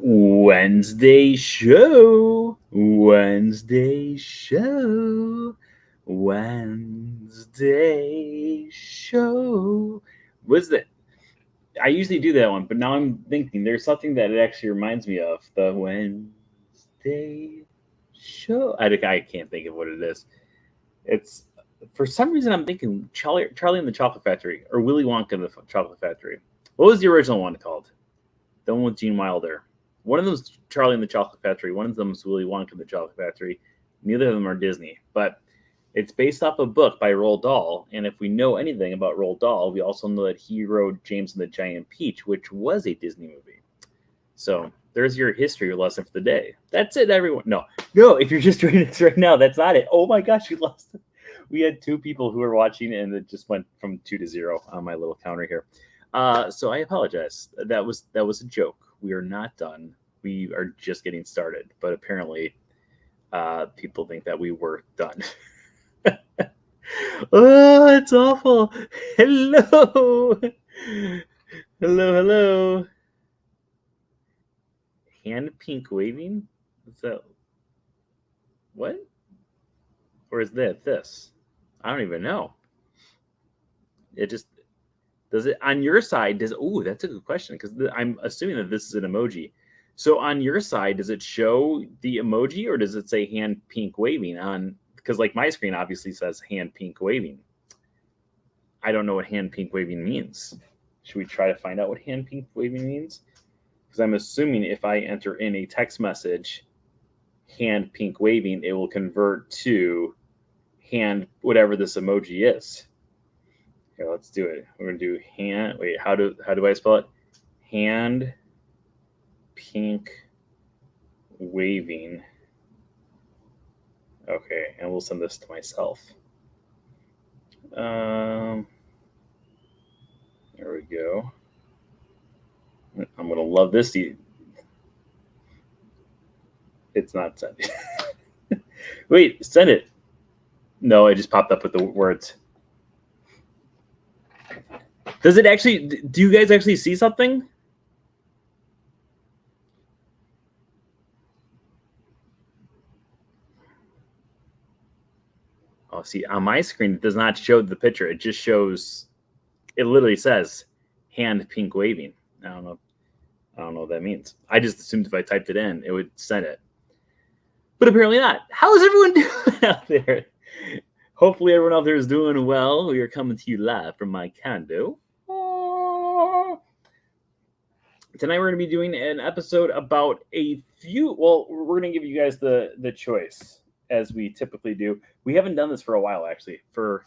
Wednesday show. Wednesday show. Wednesday show. What's that? I usually do that one, but now I'm thinking there's something that it actually reminds me of. The Wednesday show. I can't think of what it is. It's for some reason I'm thinking Charlie and the Chocolate Factory or Willy Wonka and the Chocolate Factory. What was the original one called? The one with Gene Wilder. One of them's Charlie and the Chocolate Factory. One of them's Willy Wonka and the Chocolate Factory. Neither of them are Disney, but it's based off a book by Roald Dahl. And if we know anything about Roald Dahl, we also know that he wrote James and the Giant Peach, which was a Disney movie. So there's your history lesson for the day. That's it, everyone. No, if you're just joining us right now, that's not it. Oh my gosh, we lost it. We had two people who were watching, and it just went from 2 to 0 on my little counter here. So I apologize. That was a joke. We are not done. We are just getting started. But apparently, people think that we were done. Oh, it's awful. Hello. Hello. Hand pink waving? What's that? What? Or is that this? I don't even know. It just does it on your side. That's a good question because I'm assuming that this is an emoji. So on your side, does it show the emoji or does it say hand pink waving on? Because like my screen obviously says hand pink waving. I don't know what hand pink waving means. Should we try to find out what hand pink waving means? Because I'm assuming if I enter in a text message, hand pink waving, it will convert to hand whatever this emoji is. Here, let's do it. We're gonna do hand. Wait, how do I spell it? Hand pink waving. Okay, and we'll send this to myself. There we go. I'm gonna love this. It's not sent. Wait, send it. No, it just popped up with the words. Does it actually? Do you guys actually see something? Oh, see, on my screen, it does not show the picture. It just shows. It literally says hand pink waving. I don't know what that means. I just assumed if I typed it in, it would send it. But apparently not. How is everyone doing out there? Hopefully everyone out there is doing well. We are coming to you live from my condo. Tonight we're going to be doing an episode about we're going to give you guys the choice as we typically do. We haven't done this for a while, actually. For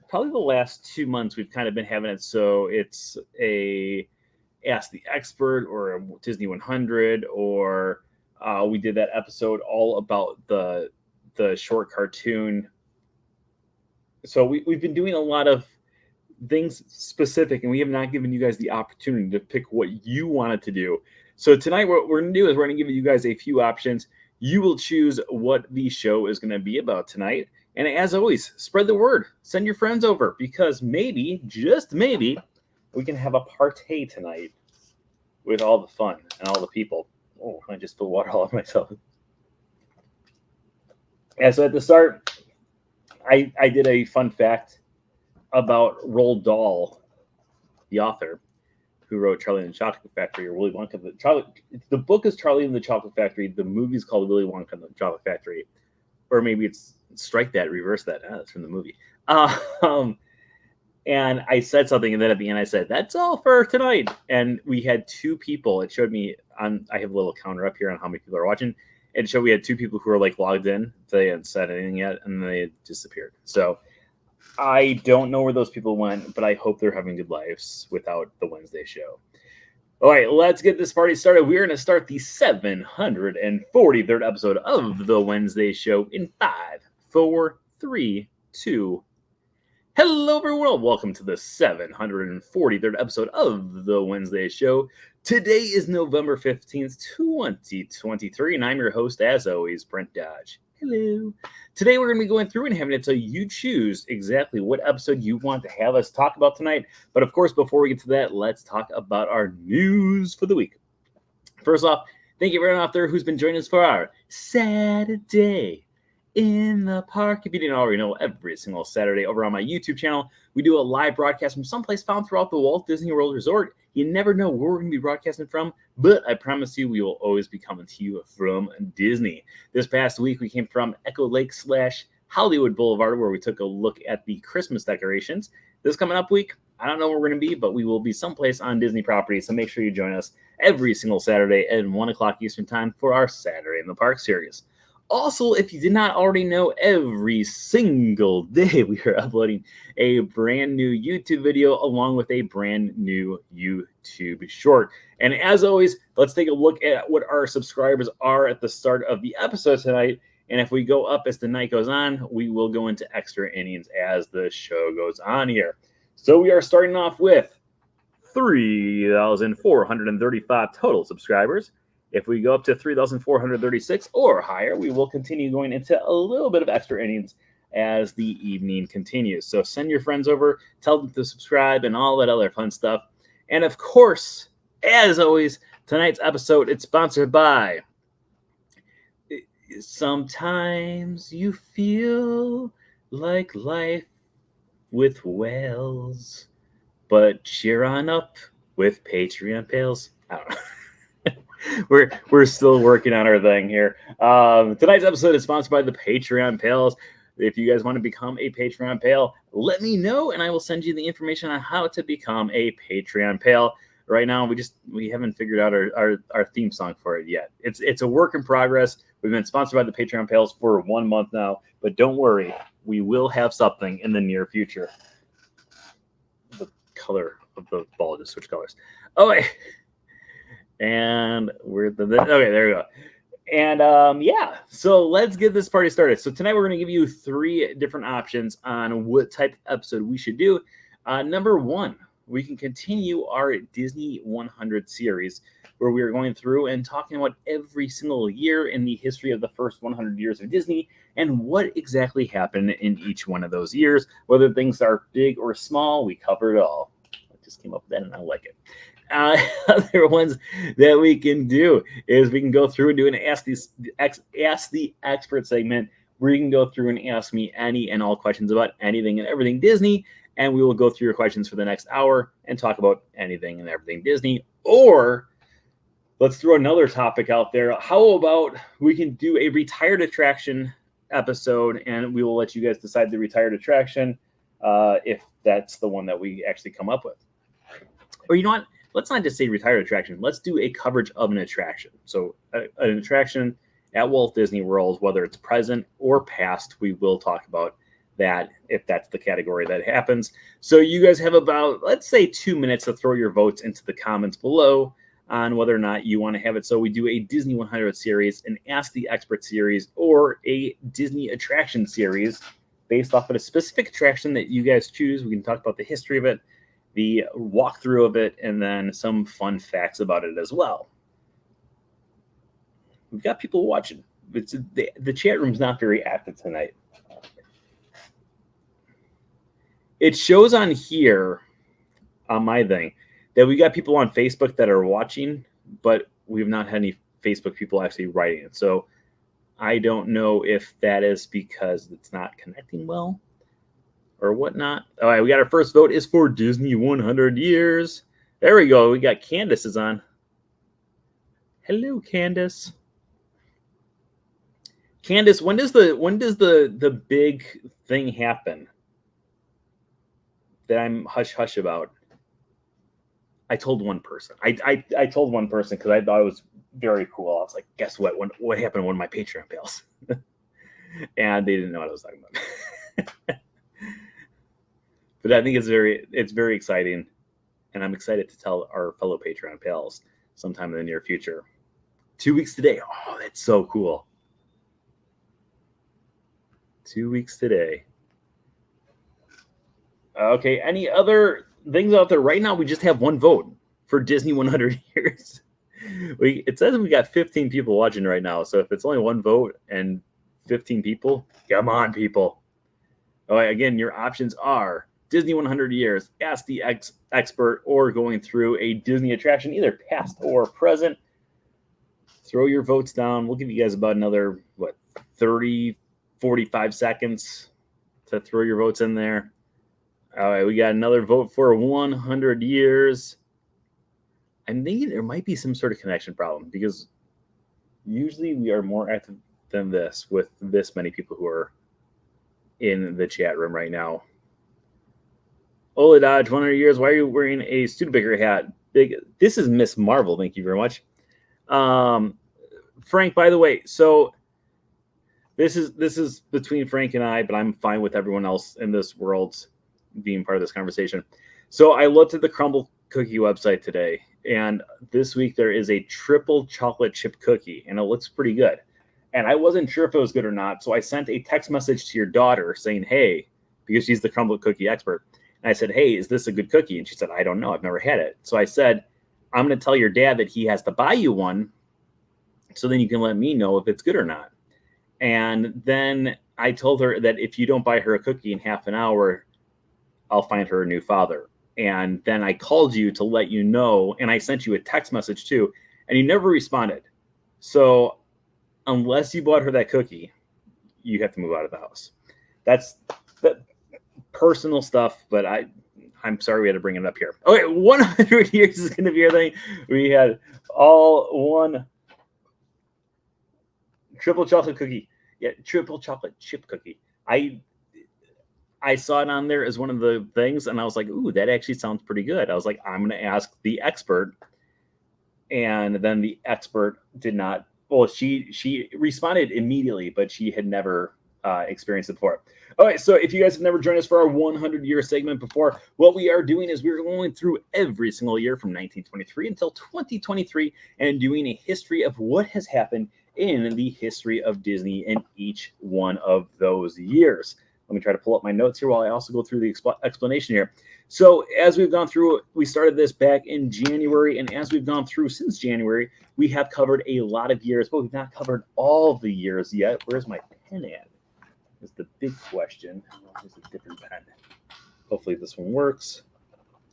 probably the last 2 months, we've kind of been having it. So it's a Ask the Expert or a Disney 100, or we did that episode all about the short cartoon. So we've been doing a lot of things specific, and we have not given you guys the opportunity to pick what you wanted to do. So tonight what we're going to do is we're going to give you guys a few options. You will choose what the show is going to be about tonight. And as always, spread the word. Send your friends over because maybe, just maybe, we can have a party tonight with all the fun and all the people. Oh, I just spilled water all over myself. Yeah, so at the start, I did a fun fact about Roald Dahl, the author, who wrote Charlie and the Chocolate Factory or Willy Wonka. The book is Charlie and the Chocolate Factory. The movie is called Willy Wonka and the Chocolate Factory. Or maybe it's strike that, reverse that. That's from the movie. And I said something, and then at the end I said, that's all for tonight. And we had 2 people. It showed me, I have a little counter up here on how many people are watching. It showed we had 2 people who were like logged in. They hadn't said anything yet, and they disappeared. So I don't know where those people went, but I hope they're having good lives without the Wednesday show. All right, let's get this party started. We're going to start the 743rd episode of the Wednesday show in 5, 4, 3, 2. Hello, everyone. Welcome to the 743rd episode of the Wednesday show. Today is November 15th, 2023, and I'm your host, as always, Brent Dodge. Hello. Today we're going to be going through and having it so you choose exactly what episode you want to have us talk about tonight. But of course, before we get to that, let's talk about our news for the week. First off, Thank you everyone out there who's been joining us for our Saturday in the Park. If you didn't already know, every single Saturday over on my YouTube channel, we do a live broadcast from someplace found throughout the Walt Disney World Resort. You never know where we're going to be broadcasting from, but I promise you we will always be coming to you from Disney. This past week, we came from Echo Lake / Hollywood Boulevard, where we took a look at the Christmas decorations. This coming up week, I don't know where we're going to be, but we will be someplace on Disney property, so make sure you join us every single Saturday at 1 o'clock Eastern Time for our Saturday in the Park series. Also, if you did not already know, every single day we are uploading a brand new YouTube video along with a brand new YouTube short. And as always, let's take a look at what our subscribers are at the start of the episode tonight. And if we go up as the night goes on, we will go into extra innings as the show goes on here. So we are starting off with 3,435 total subscribers. If we go up to 3,436 or higher, we will continue going into a little bit of extra innings as the evening continues. So send your friends over, tell them to subscribe, and all that other fun stuff. And of course, as always, tonight's episode, it's sponsored by Sometimes You Feel Like Life with Whales, but cheer on up with Patreon Pals. I don't know. We're still working on our thing here. Tonight's episode is sponsored by the Patreon Pals. If you guys want to become a Patreon Pal, let me know, and I will send you the information on how to become a Patreon Pal. Right now, we haven't figured out our theme song for it yet. It's a work in progress. We've been sponsored by the Patreon Pals for 1 month now, but don't worry, we will have something in the near future. The color of the ball just switched colors. Oh wait. And okay, there we go. And yeah, so let's get this party started. So tonight we're going to give you 3 different options on what type of episode we should do. Number 1, we can continue our Disney 100 series, where we are going through and talking about every single year in the history of the first 100 years of Disney and what exactly happened in each one of those years. Whether things are big or small, we cover it all. I just came up with that and I like it. Other ones that we can do is we can go through and do an Ask the Expert segment, where you can go through and ask me any and all questions about anything and everything Disney, and we will go through your questions for the next hour and talk about anything and everything Disney. Or let's throw another topic out there. How about we can do a retired attraction episode, and we will let you guys decide the retired attraction if that's the one that we actually come up with. Or you know what? Let's not just say retired attraction. Let's do a coverage of an attraction. So an attraction at Walt Disney World, whether it's present or past, we will talk about that if that's the category that happens. So you guys have about, let's say, 2 minutes to throw your votes into the comments below on whether or not you want to have it. So we do a Disney 100 series, an Ask the Expert series, or a Disney attraction series based off of a specific attraction that you guys choose. We can talk about the history of it, the walkthrough of it, and then some fun facts about it as well. We've got people watching. The chat room's not very active tonight. It shows on here, on my thing, that we got people on Facebook that are watching, but we've not had any Facebook people actually writing it. So I don't know if that is because it's not connecting well or whatnot. All right, we got our first vote is for Disney 100 years. There we go. We got Candace is on. Hello, Candace. Candace, when does the big thing happen that I'm hush about? I told one person. I told one person because I thought it was very cool. I was like, guess what? What happened to one of my Patreon pals? And they didn't know what I was talking about. But I think it's very exciting, and I'm excited to tell our fellow Patreon pals sometime in the near future. 2 weeks today. Oh, that's so cool. 2 weeks today. Okay, any other things out there? Right now, we just have one vote for Disney 100 years. It says we got 15 people watching right now, so if it's only one vote and 15 people, come on, people. All right, again, your options are Disney 100 years, Ask the Expert, or going through a Disney attraction, either past or present. Throw your votes down. We'll give you guys about another, 30, 45 seconds to throw your votes in there. All right, we got another vote for 100 years. I'm thinking there might be some sort of connection problem because usually we are more active than this with this many people who are in the chat room right now. Ola Dodge, 100 years. Why are you wearing a Studebaker hat? This is Miss Marvel. Thank you very much. Frank, by the way, so this is between Frank and I, but I'm fine with everyone else in this world being part of this conversation. So I looked at the Crumble Cookie website today, and this week there is a triple chocolate chip cookie, and it looks pretty good. And I wasn't sure if it was good or not, so I sent a text message to your daughter saying, hey, because she's the Crumble Cookie expert. And I said, hey, is this a good cookie? And she said, I don't know. I've never had it. So I said, I'm going to tell your dad that he has to buy you one so then you can let me know if it's good or not. And then I told her that if you don't buy her a cookie in half an hour, I'll find her a new father. And then I called you to let you know, and I sent you a text message too, and you never responded. So unless you bought her that cookie, you have to move out of the house. That's personal stuff, but I'm sorry we had to bring it up here. Okay, 100 years is going to be our thing. We had all one triple chocolate cookie. Yeah, triple chocolate chip cookie. I saw it on there as one of the things, and I was like, ooh, that actually sounds pretty good. I was like, I'm going to ask the expert. And then the expert did not. Well, she responded immediately, but she had never experienced it before. All right, so if you guys have never joined us for our 100-year segment before, what we are doing is we're going through every single year from 1923 until 2023 and doing a history of what has happened in the history of Disney in each one of those years. Let me try to pull up my notes here while I also go through the explanation here. So as we've gone through, we started this back in January, and as we've gone through since January, we have covered a lot of years, but we've not covered all the years yet. Where's my pen at? Is the big question. Here's a different pen. Hopefully this one works.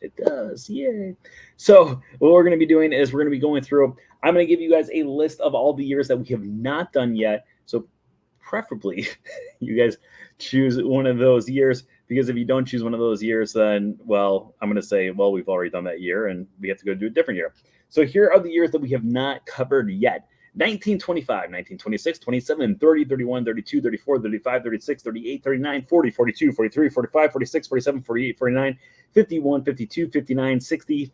It does. Yay. So what we're going to be doing is we're going to be going through. I'm going to give you guys a list of all the years that we have not done yet. So preferably you guys choose one of those years, because if you don't choose one of those years, then, well, I'm going to say, well, we've already done that year and we have to go do a different year. So here are the years that we have not covered yet. 1925, 1926, 27, 30, 31, 32, 34, 35, 36, 38, 39, 40, 42, 43, 45, 46, 47, 48, 49, 51, 52, 59, 60,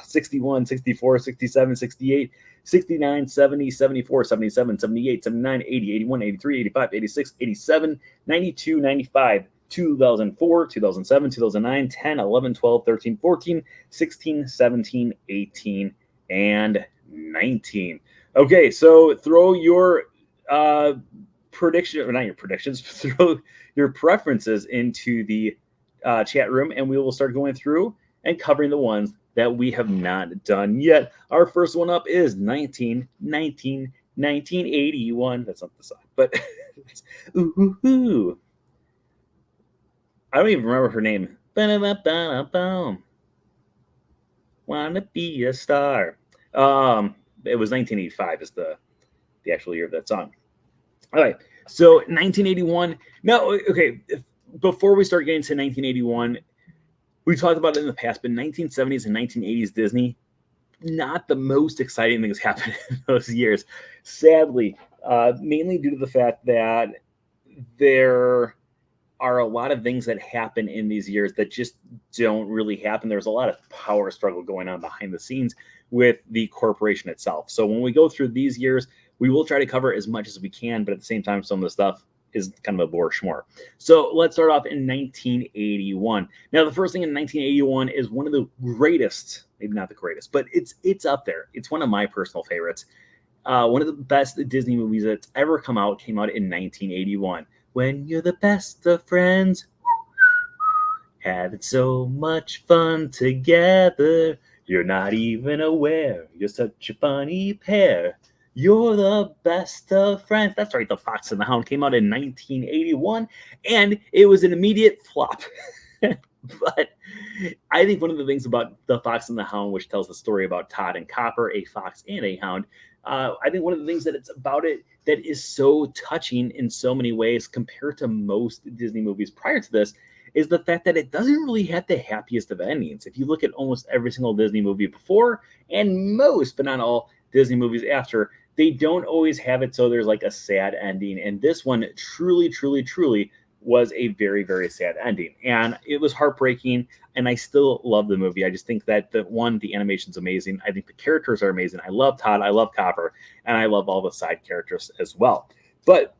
61, 64, 67, 68, 69, 70, 74, 77, 78, 79, 80, 81, 83, 85, 86, 87, 92, 95, 2004, 2007, 2009, 10, 11, 12, 13, 14, 16, 17, 18, and 19. Okay, so throw your prediction, or not your predictions, throw your preferences into the chat room, and we will start going through and covering the ones that we have not done yet. Our first one up is 1981. That's not the song, but ooh. I don't even remember her name. Wanna be a star. It was 1985 is the actual year of that song. All right, so 1981. Now, okay, before we start getting to 1981, we talked about it in the past, but 1970s and 1980s Disney, not the most exciting things happened in those years. Sadly, mainly due to the fact that there are a lot of things that happen in these years that just don't really happen. There's a lot of power struggle going on behind the scenes with the corporation itself. So when we go through these years, we will try to cover as much as we can, but at the same time, some of the stuff is kind of a bore schmore. So let's start off in 1981. Now, the first thing in 1981 is one of the greatest, maybe not the greatest, but it's up there. It's one of my personal favorites. One of the best Disney movies that's ever came out in 1981. When you're the best of friends, having so much fun together, you're not even aware. You're such a funny pair. You're the best of friends. That's right, The Fox and the Hound came out in 1981, and it was an immediate flop. But I think one of the things about The Fox and the Hound, which tells the story about Todd and Copper, a fox and a hound, I think one of the things that it's about it that is so touching in so many ways compared to most Disney movies prior to this is the fact that it doesn't really have the happiest of endings. If you look at almost every single Disney movie before and most, but not all, Disney movies after, they don't always have it so there's like a sad ending. And this one truly, truly, truly was a very, very sad ending. And it was heartbreaking. And I still love the movie. I just think that the animation's amazing. I think the characters are amazing. I love Todd, I love Copper, and I love all the side characters as well. But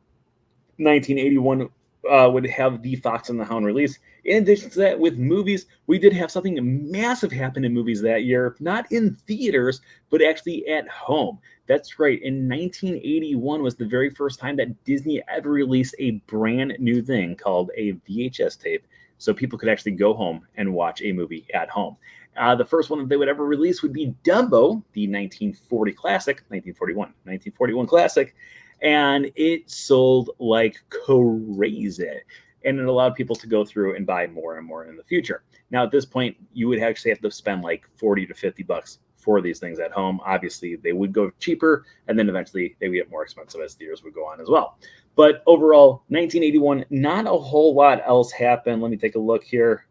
1981 would have The Fox and the Hound release. In addition to that, with movies, we did have something massive happen in movies that year, not in theaters, but actually at home. That's right. In 1981 was the very first time that Disney ever released a brand new thing called a VHS tape, so people could actually go home and watch a movie at home. The first one that they would ever release would be Dumbo, the 1941 classic, and it sold like crazy. And it allowed people to go through and buy more and more in the future. Now, at this point, you would actually have to spend like 40 to 50 bucks for these things at home. Obviously, they would go cheaper, and then eventually they would get more expensive as the years would go on as well. But overall, 1981, not a whole lot else happened. Let me take a look here.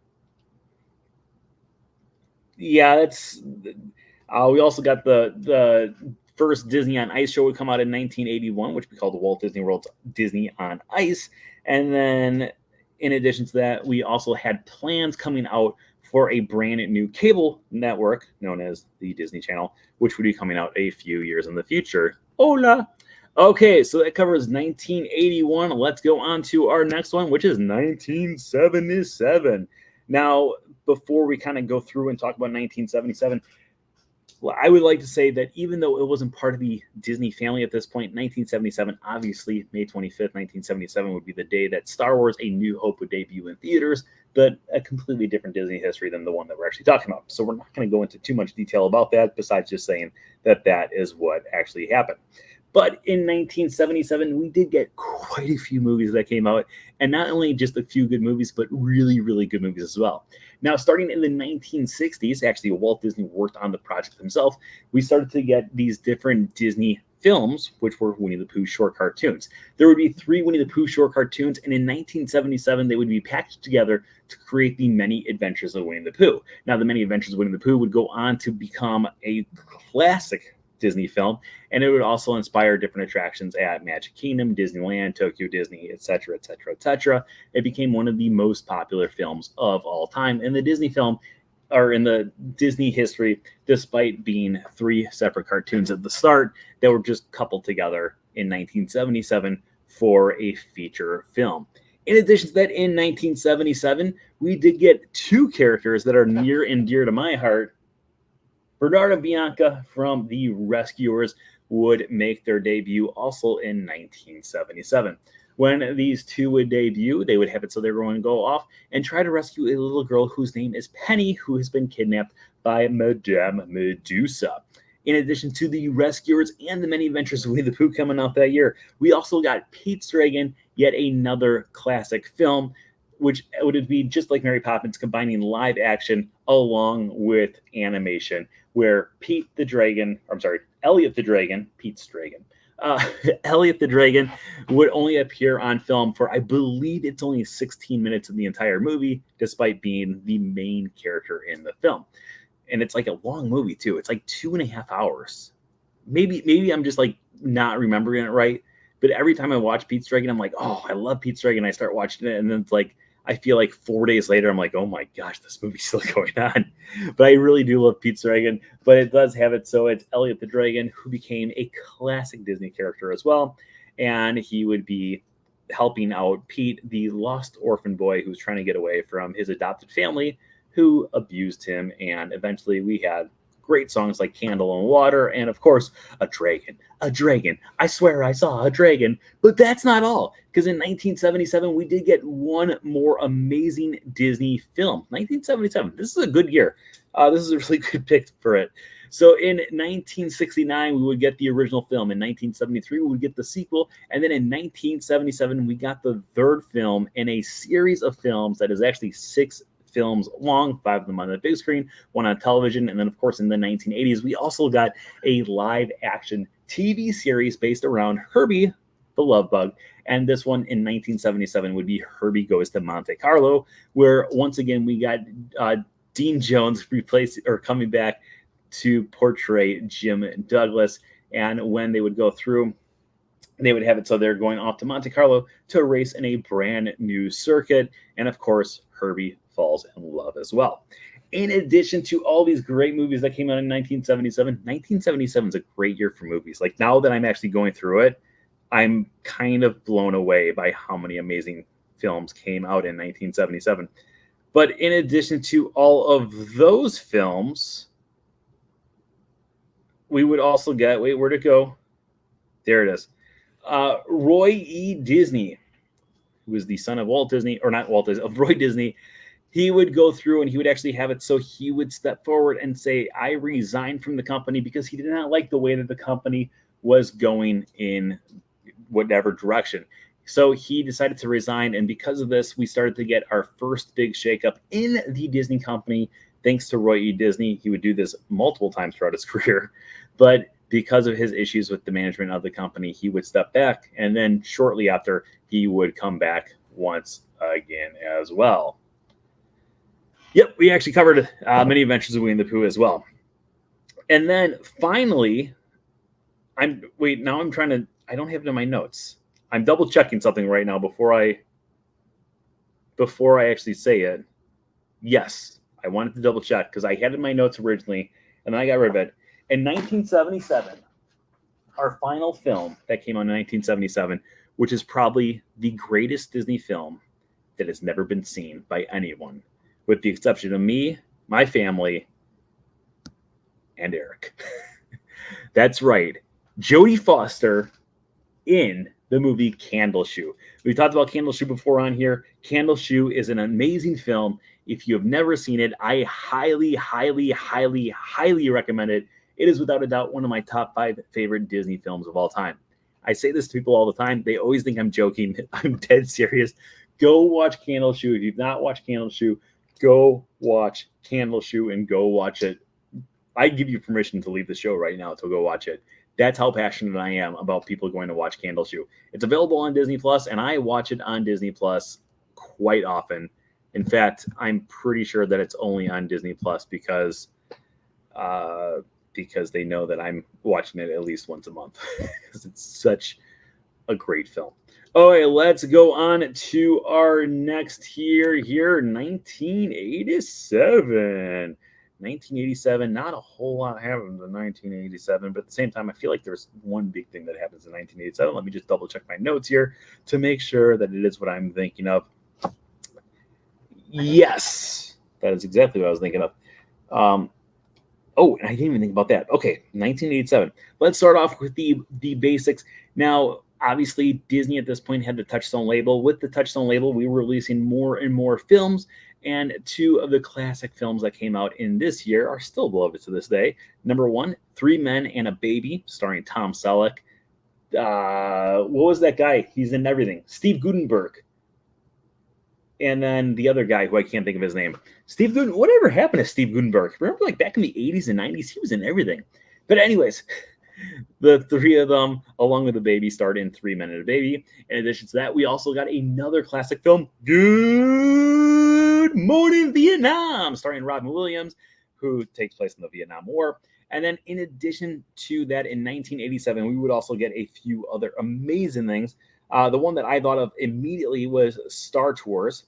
Yeah, that's. We also got the first Disney on Ice show would come out in 1981, which we called the Walt Disney World's Disney on Ice. And then, in addition to that, we also had plans coming out for a brand new cable network known as the Disney Channel, which would be coming out a few years in the future. Hola! Okay, so that covers 1981. Let's go on to our next one, which is 1977. Now, before we kind of go through and talk about 1977, well, I would like to say that even though it wasn't part of the Disney family at this point, 1977, obviously, May 25th, 1977 would be the day that Star Wars A New Hope would debut in theaters, but a completely different Disney history than the one that we're actually talking about. So we're not going to go into too much detail about that, besides just saying that that is what actually happened. But in 1977, we did get quite a few movies that came out, and not only just a few good movies, but really, really good movies as well. Now, starting in the 1960s, actually, Walt Disney worked on the project himself. We started to get these different Disney films, which were Winnie the Pooh short cartoons. There would be 3 Winnie the Pooh short cartoons, and in 1977, they would be packaged together to create the Many Adventures of Winnie the Pooh. Now, the Many Adventures of Winnie the Pooh would go on to become a classic Disney film, and it would also inspire different attractions at Magic Kingdom, Disneyland, Tokyo Disney, etc., etc., etc. It became one of the most popular films of all time in the Disney film, or in the Disney history, despite being 3 separate cartoons at the start that were just coupled together in 1977 for a feature film. In addition to that, in 1977, we did get 2 characters that are near and dear to my heart. Bernard and Bianca from The Rescuers would make their debut also in 1977. When these 2 would debut, they would have it so they were going to go off and try to rescue a little girl whose name is Penny, who has been kidnapped by Madame Medusa. In addition to The Rescuers and the Many Adventures of Winnie the Pooh coming out that year, we also got Pete's Dragon, yet another classic film, which would be just like Mary Poppins, combining live action along with animation, where Elliot the Dragon, Pete's Dragon, Elliot the Dragon would only appear on film for, I believe it's only 16 minutes in the entire movie, despite being the main character in the film. And it's like a long movie too. It's like 2.5 hours. Maybe I'm just like not remembering it right. But every time I watch Pete's Dragon, I'm like, oh, I love Pete's Dragon. I start watching it, and then it's like, I feel like 4 days later, I'm like, oh my gosh, this movie's still going on. But I really do love Pete's Dragon. But it does have it so it's Elliot the Dragon, who became a classic Disney character as well. And he would be helping out Pete, the lost orphan boy who's trying to get away from his adopted family, who abused him. And eventually we had great songs like Candle and Water, and of course, a dragon. I swear I saw a dragon. But that's not all, because in 1977, we did get one more amazing Disney film. 1977, this is a good year. This is a really good pick for it. So in 1969, we would get the original film. In 1973, we would get the sequel. And then in 1977, we got the 3rd film in a series of films that is actually 6 films long, 5 of them on the big screen, 1 on television. And then, of course, in the 1980s, we also got a live-action TV series based around Herbie the Love Bug. And this one in 1977 would be Herbie Goes to Monte Carlo, where once again we got Dean Jones coming back to portray Jim Douglas. And when they would go through, they would have it so they're going off to Monte Carlo to race in a brand new circuit. And of course, Herbie falls in love as well. In addition to all these great movies that came out in 1977, 1977 is a great year for movies. Like, now that I'm actually going through it, I'm kind of blown away by how many amazing films came out in 1977. But in addition to all of those films, we would also get, wait, where'd it go? There it is. Roy E. Disney, who was the son of Walt Disney, or not Walt Disney, of Roy Disney. He would go through and he would actually have it so he would step forward and say, I resigned from the company because he did not like the way that the company was going in whatever direction. So he decided to resign. And because of this, we started to get our first big shakeup in the Disney company. Thanks to Roy E. Disney. He would do this multiple times throughout his career. But because of his issues with the management of the company, he would step back. And then shortly after, he would come back once again as well. Yep, we actually covered Many Adventures of Winnie the Pooh as well. And then finally, I don't have it in my notes. I'm double checking something right now before I actually say it. Yes, I wanted to double check because I had it in my notes originally, and then I got rid of it. In 1977, our final film that came out in 1977, which is probably the greatest Disney film that has never been seen by anyone, with the exception of me, my family, and Eric. That's right. Jodie Foster in the movie Candle Shoe. We talked about Candle Shoe before on here. Candle Shoe is an amazing film. If you have never seen it, I highly, highly, highly, highly recommend it. It is without a doubt one of my top 5 favorite Disney films of all time. I say this to people all the time. They always think I'm joking. I'm dead serious. Go watch Candle Shoe. If you've not watched Candle Shoe, go watch Candle Shoe and go watch it. I give you permission to leave the show right now to go watch it. That's how passionate I am about people going to watch Candle Shoe. It's available on Disney Plus, and I watch it on Disney Plus quite often. In fact, I'm pretty sure that it's only on Disney Plus because they know that I'm watching it at least once a month because it's such a great film. All right, let's go on to our next here, 1987. 1987, not a whole lot happened in 1987, but at the same time, I feel like there's one big thing that happens in 1987. Let me just double check my notes here to make sure that it is what I'm thinking of. Yes, that is exactly what I was thinking of. And I didn't even think about that. Okay, 1987. Let's start off with the basics. Now, obviously, Disney at this point had the Touchstone label. With the Touchstone label, we were releasing more and more films, and 2 of the classic films that came out in this year are still beloved to this day. Number 1, 3 Men and a Baby, starring Tom Selleck. What was that guy? He's in everything. Steve Guttenberg. And then the other guy who I can't think of his name. Steve Guttenberg. Whatever happened to Steve Guttenberg? Remember, like, back in the 80s and 90s, he was in everything. But anyways, the 3 of them, along with the baby, starred in 3 Men and a Baby. In addition to that, we also got another classic film, Good Morning Vietnam, starring Robin Williams, who takes place in the Vietnam War. And then in addition to that, in 1987, we would also get a few other amazing things. The one that I thought of immediately was Star Tours.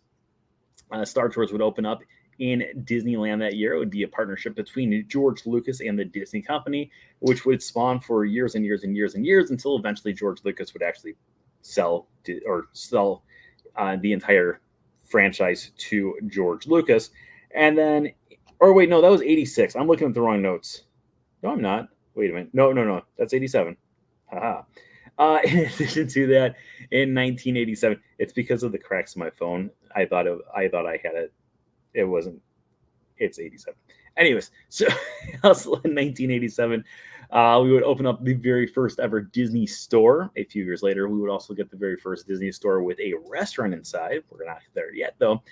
Star Tours would open up in Disneyland that year. It would be a partnership between George Lucas and the Disney Company, which would spawn for years and years and years and years until eventually George Lucas would actually sell the entire franchise to George Lucas. And then, that was 86. I'm looking at the wrong notes. No, I'm not. Wait a minute. No. That's 87. Haha. In addition to that, in 1987, it's because of the cracks in my phone. I thought I had it. It wasn't. It's 87. Anyways, so also in 1987, we would open up the very first ever Disney store. A few years later, we would also get the very first Disney store with a restaurant inside. We're not there yet, though.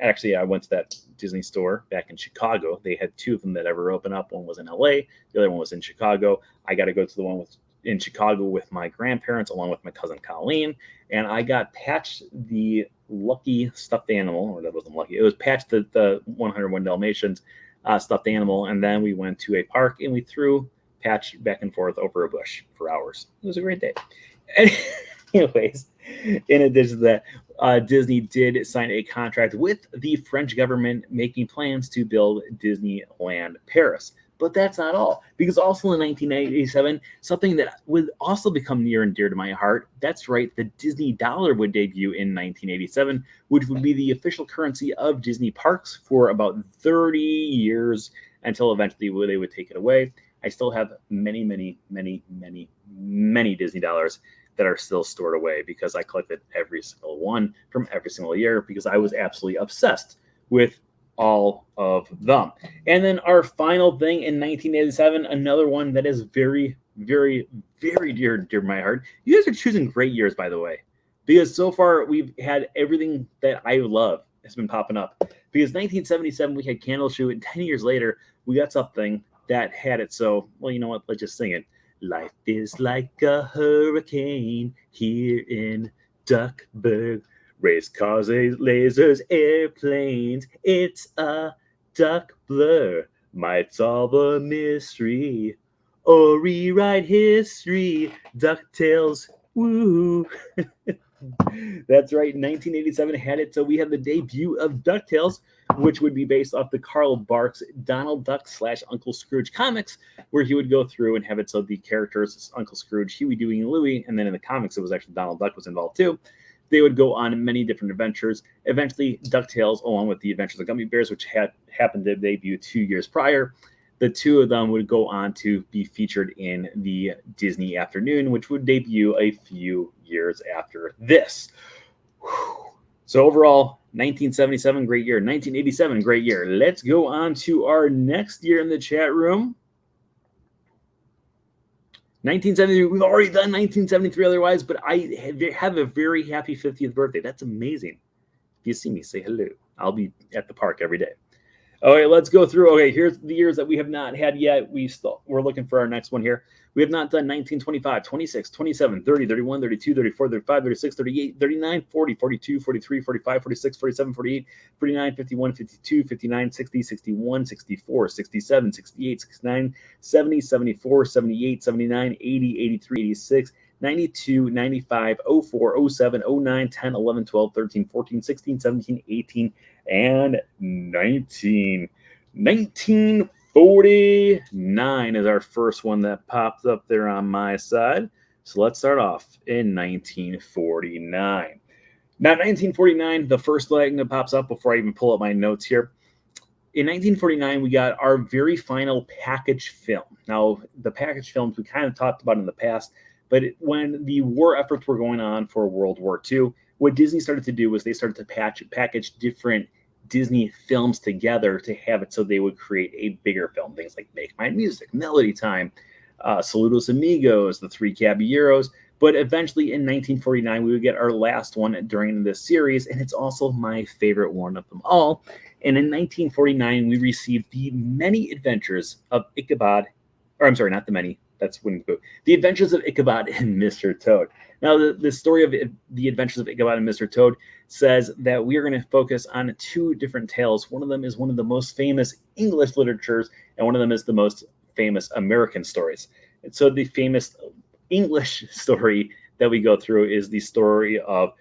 Actually, I went to that Disney store back in Chicago. They had two of them that ever opened up. One was in LA, the other one was in Chicago. I got to go to the one in Chicago with my grandparents, along with my cousin Colleen, and I got Patch the Lucky stuffed animal, or that wasn't Lucky. It was Patch the 101 Dalmatians stuffed animal, and then we went to a park and we threw Patch back and forth over a bush for hours. It was a great day. Anyways, in addition to that, Disney did sign a contract with the French government, making plans to build Disneyland Paris. But that's not all, because also in 1987, something that would also become near and dear to my heart, that's right, the Disney dollar would debut in 1987, which would be the official currency of Disney parks for about 30 years until eventually they would take it away. I still have many, many, many, many, many Disney dollars that are still stored away because I collected every single one from every single year because I was absolutely obsessed with all of them. And then our final thing in 1987, another one that is very, very, very dear to my heart. You guys are choosing great years, by the way, because so far we've had everything that I love has been popping up. Because 1977, we had Candle Shoe, and 10 years later, we got something that had it. So, well, you know what? Let's just sing it. Life is like a hurricane here in Duckburg. Race cars, lasers, airplanes. It's a duck blur. Might solve a mystery or rewrite history. DuckTales, woo. That's right. 1987 had it. So we had the debut of DuckTales, which would be based off the Carl Barks Donald Duck / Uncle Scrooge comics, where he would go through and have it so the characters, Uncle Scrooge, Huey, Dewey, and Louie, and then in the comics, it was actually Donald Duck was involved too. They would go on many different adventures. Eventually, DuckTales, along with the Adventures of Gummy Bears, which had happened to debut 2 years prior, the two of them would go on to be featured in the Disney Afternoon, which would debut a few years after this. So overall, 1977, great year. 1987, great year. Let's go on to our next year in the chat room. 1973, we've already done 1973 otherwise, but I have a very happy 50th birthday. That's amazing. If you see me, say hello. I'll be at the park every day. Okay, let's go through. Okay, here's the years that we have not had yet. We're looking for our next one here. We have not done 1925, 26, 27, 30, 31, 32, 34, 35, 36, 38, 39, 40, 42, 43, 45, 46, 47, 48, 49, 51, 52, 59, 60, 61, 64, 67, 68, 69, 70, 74, 78, 79, 80, 83, 86, 92, 95, 04, 07, 09, 10, 11, 12, 13, 14, 16, 17, 18, and 19. 1949 is our first one that pops up there on my side. So let's start off in 1949. Now, 1949, the first thing that pops up before I even pull up my notes here. In 1949, we got our very final package film. Now, the package films we kind of talked about in the past, but when the war efforts were going on for World War II, what Disney started to do was they started to package different Disney films together to have it so they would create a bigger film. Things like Make My Music, Melody Time, Saludos Amigos, The Three Caballeros. But eventually in 1949, we would get our last one during this series, and it's also my favorite one of them all. And in 1949, we received The Many Adventures of Ichabod, or I'm sorry, not the many, that's Winnie the Pooh. The Adventures of Ichabod and Mr. Toad. Now, the story of The Adventures of Ichabod and Mr. Toad says that we are going to focus on two different tales. One of them is one of the most famous English literatures, and one of them is the most famous American stories. And so the famous English story that we go through is the story of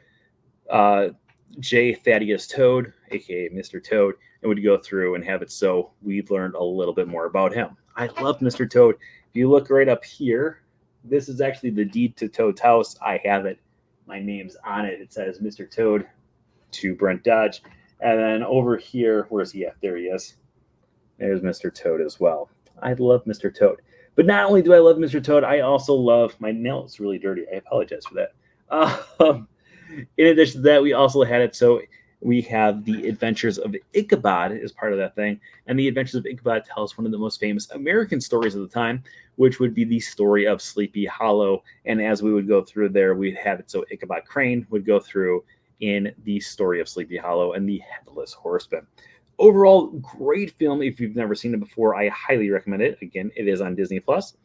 J. Thaddeus Toad, aka Mr. Toad, and we'd go through and have it so we learned a little bit more about him. I love Mr. Toad. If you look right up here, this is actually the deed to Toad's house. I have it. My name's on it. It says Mr. Toad to Brent Dodge. And then over here, where's he at? There he is. There's Mr. Toad as well. I love Mr. Toad. But not only do I love Mr. Toad, I also love, my nail is really dirty. I apologize for that. In addition to that, we also had it so we have The Adventures of Ichabod as part of that thing. And The Adventures of Ichabod tells one of the most famous American stories of the time, which would be the story of Sleepy Hollow. And as we would go through there, we'd have it so Ichabod Crane would go through in the story of Sleepy Hollow and the Headless Horseman. Overall, great film. If you've never seen it before, I highly recommend it. Again, it is on Disney Plus,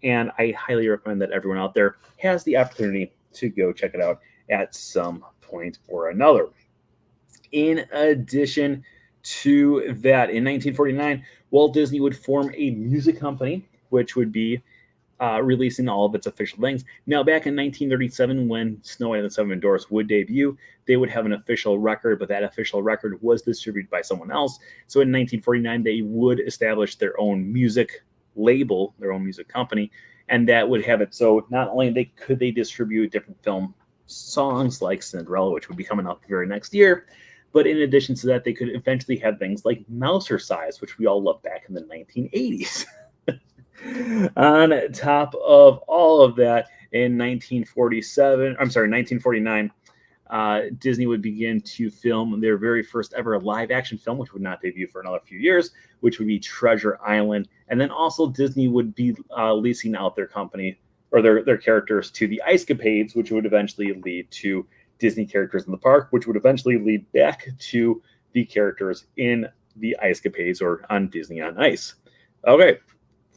and I highly recommend that everyone out there has the opportunity to go check it out at some point or another. In addition to that, in 1949, Walt Disney would form a music company, which would be releasing all of its official things. Now, back in 1937, when Snow White and the Seven Dwarfs would debut, they would have an official record, but that official record was distributed by someone else. So in 1949, they would establish their own music label, their own music company, and that would have it so not only could they distribute different film songs like Cinderella, which would be coming out the very next year, but in addition to that, they could eventually have things like Mousercise, which we all loved back in the 1980s. On top of all of that, in 1949, Disney would begin to film their very first ever live action film, which would not debut for another few years, which would be Treasure Island. And then also Disney would be leasing out their company or their characters to the Ice Capades, which would eventually lead to Disney characters in the park, which would eventually lead back to the characters in the Ice Capades or on Disney on Ice. Okay,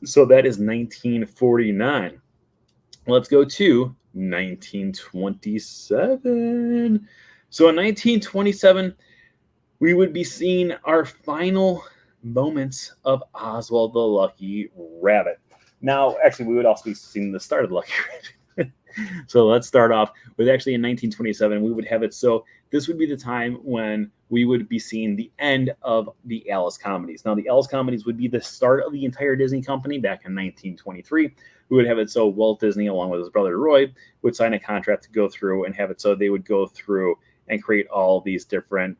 so that is 1949. Let's go to 1927. So in 1927, we would be seeing our final moments of Oswald the Lucky Rabbit. Now, actually, we would also be seeing the start of the Lucky Rabbit. So let's start off with actually in 1927, we would have it. So this would be the time when we would be seeing the end of the Alice comedies. Now, the Alice comedies would be the start of the entire Disney company back in 1923. We would have it so Walt Disney, along with his brother Roy, would sign a contract to go through and have it so they would go through and create all these different,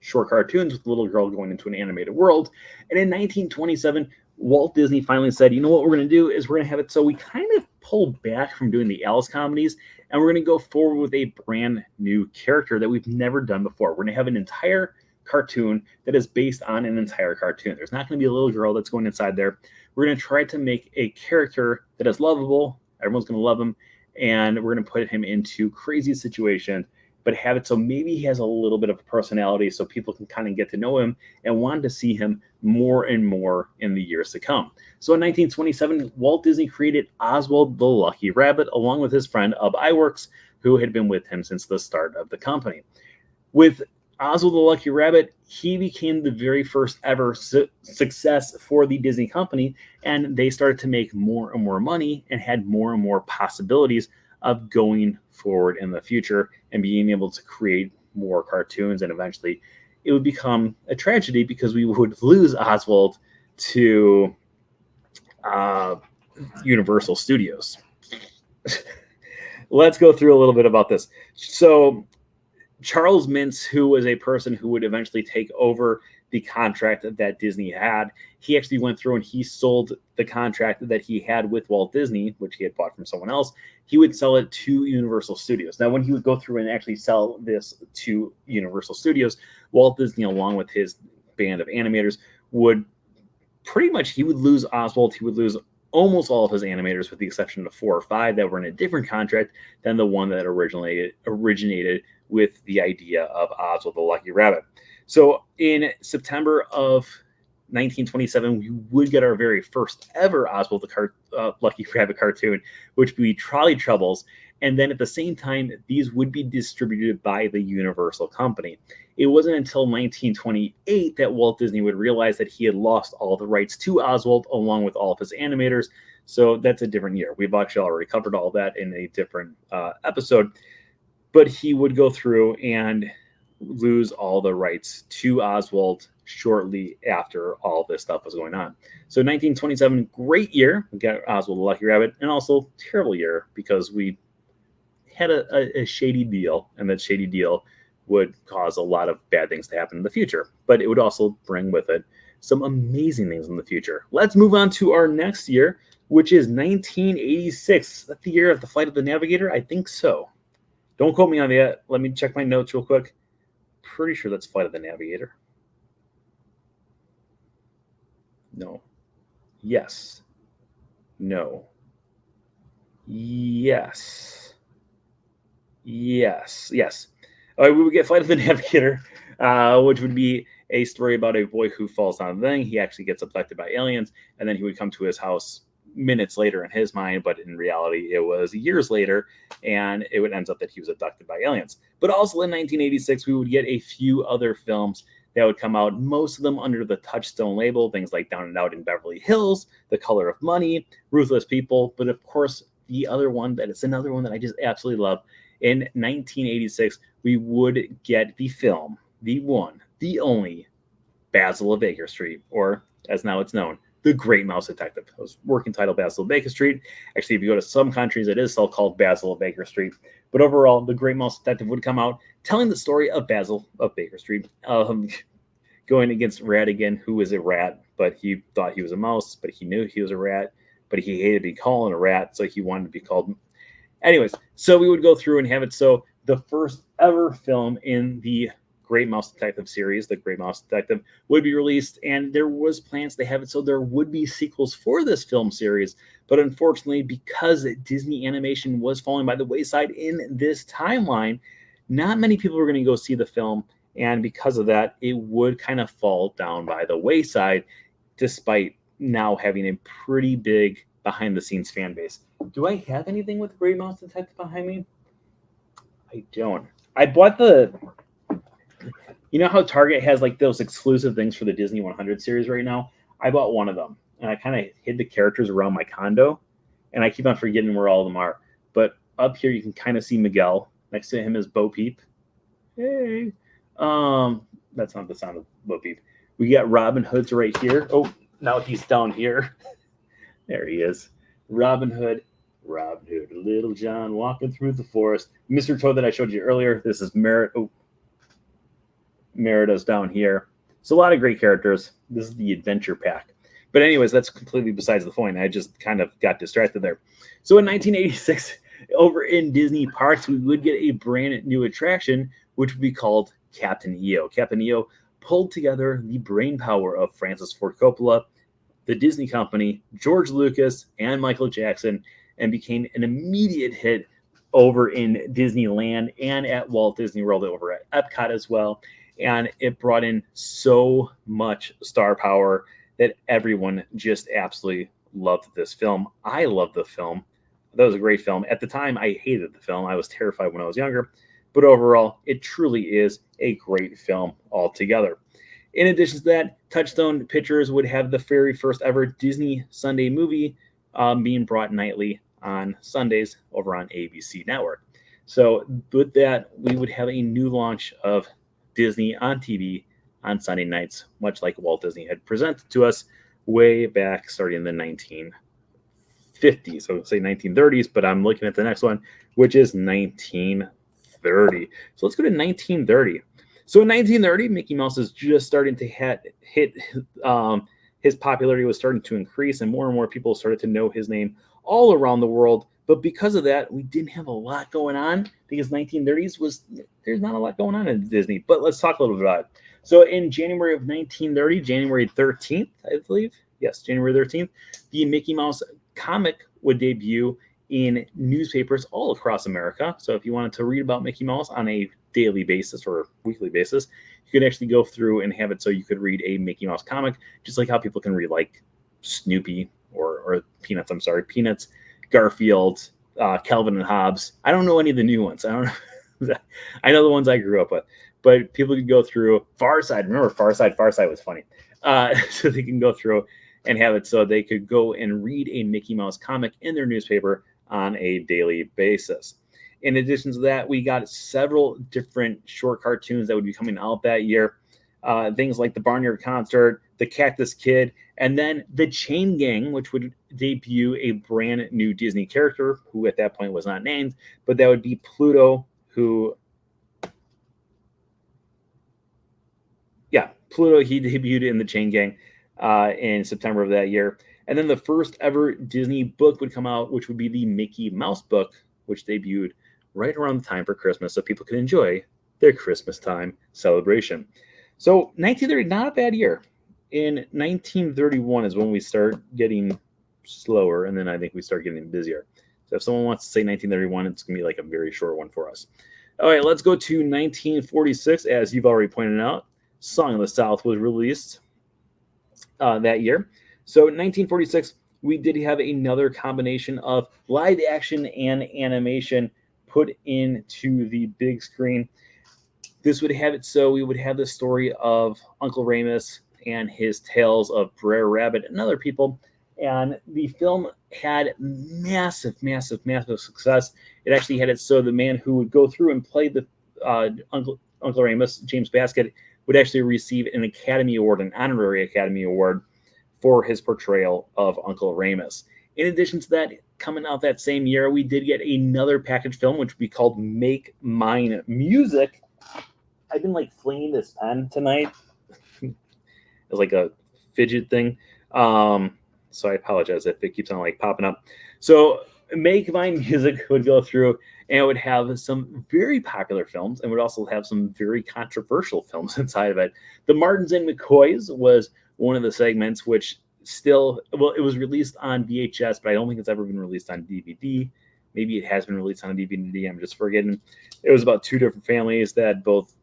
short cartoons with the little girl going into an animated world. And in 1927, Walt Disney finally said, you know what we're going to do is we're going to have it so we kind of pull back from doing the Alice comedies, and we're going to go forward with a brand new character that we've never done before. We're going to have an entire cartoon that is based on an entire cartoon. There's not going to be a little girl that's going inside there. We're going to try to make a character that is lovable. Everyone's going to love him, and we're going to put him into crazy situations, but have it so maybe he has a little bit of a personality so people can kind of get to know him and want to see him more and more in the years to come. So in 1927, Walt Disney created Oswald the Lucky Rabbit along with his friend Ub Iwerks, who had been with him since the start of the company. With Oswald the Lucky Rabbit, he became the very first ever success for the Disney company, and they started to make more and more money and had more and more possibilities of going forward in the future and being able to create more cartoons. And eventually it would become a tragedy because we would lose Oswald to Universal Studios. Let's go through a little bit about this. So Charles Mintz, who was a person who would eventually take over the contract that Disney had, he actually went through and he sold the contract that he had with Walt Disney, which he had bought from someone else. He would sell it to Universal Studios. Now, when he would go through and actually sell this to Universal Studios, Walt Disney, along with his band of animators, would he would lose Oswald. He would lose almost all of his animators, with the exception of 4 or 5 that were in a different contract than the one that originated with the idea of Oswald the Lucky Rabbit. So in September of 1927, we would get our very first ever Oswald the Lucky Rabbit cartoon, which would be Trolley Troubles. And then at the same time, these would be distributed by the Universal Company. It wasn't until 1928 that Walt Disney would realize that he had lost all the rights to Oswald along with all of his animators. So that's a different year. We've actually already covered all that in a different episode. But he would go through and lose all the rights to Oswald shortly after all this stuff was going on. So 1927, great year. We got Oswald the Lucky Rabbit, and also terrible year because we had a shady deal, and that shady deal would cause a lot of bad things to happen in the future. But it would also bring with it some amazing things in the future. Let's move on to our next year, which is 1986. Is that the year of the Flight of the Navigator? I think so. Don't quote me on that. Let me check my notes real quick. Pretty sure that's Flight of the Navigator. No. Yes. No. Yes. Yes. All right, we would get Flight of the Navigator, which would be a story about a boy who falls down the thing. He actually gets abducted by aliens, and then he would come to his house minutes later in his mind, but in reality, it was years later, and it would end up that he was abducted by aliens. But also in 1986, we would get a few other films that would come out, most of them under the Touchstone label, things like Down and Out in Beverly Hills, The Color of Money, Ruthless People, but of course, the other one that is another one that I just absolutely love. In 1986, we would get the film, the one, the only Basil of Baker Street, or as now it's known, The Great Mouse Detective. It was working title Basil of Baker Street. Actually, if you go to some countries, it is still called Basil of Baker Street. But overall, The Great Mouse Detective would come out telling the story of Basil of Baker Street, going against Ratigan, who was a rat, but he thought he was a mouse, but he knew he was a rat, but he hated being called a rat, so he wanted to be called. Anyways, so we would go through and have it. So the first ever film in the Great Mouse Detective series, The Great Mouse Detective, would be released, and there was plans to have it so there would be sequels for this film series. But unfortunately, because Disney animation was falling by the wayside in this timeline, not many people were going to go see the film, and because of that, it would kind of fall down by the wayside, despite now having a pretty big behind-the-scenes fan base. Do I have anything with Great Mouse Detective behind me? I don't. I bought the. You know how Target has like those exclusive things for the Disney 100 series right now? I bought one of them, and I kind of hid the characters around my condo, and I keep on forgetting where all of them are. But up here, you can kind of see Miguel. Next to him is Bo Peep. Hey. That's not the sound of Bo Peep. We got Robin Hood's right here. Oh, now he's down here. There he is. Robin Hood. Robin Hood, Little John walking through the forest. Mr. Toad that I showed you earlier. This is Merritt. Oh, Merida's down here. So a lot of great characters. This is the adventure pack. But anyways, that's completely besides the point. I just kind of got distracted there. So in 1986, over in Disney parks, we would get a brand new attraction, which would be called Captain EO. Captain EO pulled together the brain power of Francis Ford Coppola, the Disney company, George Lucas, and Michael Jackson, and became an immediate hit over in Disneyland and at Walt Disney World, over at Epcot as well. And it brought in so much star power that everyone just absolutely loved this film. I loved the film. That was a great film. At the time, I hated the film. I was terrified when I was younger. But overall, it truly is a great film altogether. In addition to that, Touchstone Pictures would have the very first ever Disney Sunday movie being brought nightly on Sundays over on ABC Network. So with that, we would have a new launch of Disney on TV on Sunday nights, much like Walt Disney had presented to us way back starting in the 1950s. So I'll say 1930s, but I'm looking at the next one, which is 1930. So let's go to 1930. So in 1930, Mickey Mouse is just starting to hit his popularity was starting to increase, and more people started to know his name all around the world. But because of that, we didn't have a lot going on because 1930s there's not a lot going on in Disney. But let's talk a little bit about it. So in January of 1930, January 13th, I believe, yes, January 13th, the Mickey Mouse comic would debut in newspapers all across America. So if you wanted to read about Mickey Mouse on a daily basis or weekly basis, you could actually go through and have it so you could read a Mickey Mouse comic, just like how people can read like Snoopy or Peanuts. I'm sorry, Peanuts, Garfield, Calvin and Hobbes. I don't know any of the new ones. I don't know. I know the ones I grew up with, but people could go through Far Side. Remember Far Side? Far Side was funny. So they can go through and have it so they could go and read a Mickey Mouse comic in their newspaper on a daily basis. In addition to that, we got several different short cartoons that would be coming out that year. Things like the Barnyard Concert, the Cactus Kid, and then the Chain Gang, which would debut a brand new Disney character who at that point was not named, but that would be Pluto, Pluto, he debuted in the Chain Gang in September of that year. And then the first ever Disney book would come out, which would be the Mickey Mouse book, which debuted right around the time for Christmas so people could enjoy their Christmas time celebration. So 1930, not a bad year. In 1931 is when we start getting slower, and then I think we start getting busier. So if someone wants to say 1931, it's going to be like a very short one for us. All right, let's go to 1946. As you've already pointed out, Song of the South was released that year. So in 1946, we did have another combination of live action and animation put into the big screen. This would have it so we would have the story of Uncle Remus and his tales of Brer Rabbit and other people. And the film had massive, massive, massive success. It actually had it so the man who would go through and play the Uncle Remus, James Baskett, would actually receive an Academy Award, an honorary Academy Award, for his portrayal of Uncle Remus. In addition to that, coming out that same year, we did get another package film, which would be called Make Mine Music. I've been like flinging this pen tonight. It's like a fidget thing. So I apologize if it keeps on like popping up. So Make Mine Music would go through and it would have some very popular films and would also have some very controversial films inside of it. The Martins and McCoys was one of the segments, which still, well, it was released on VHS, but I don't think it's ever been released on DVD. Maybe it has been released on a DVD. I'm just forgetting. It was about two different families that both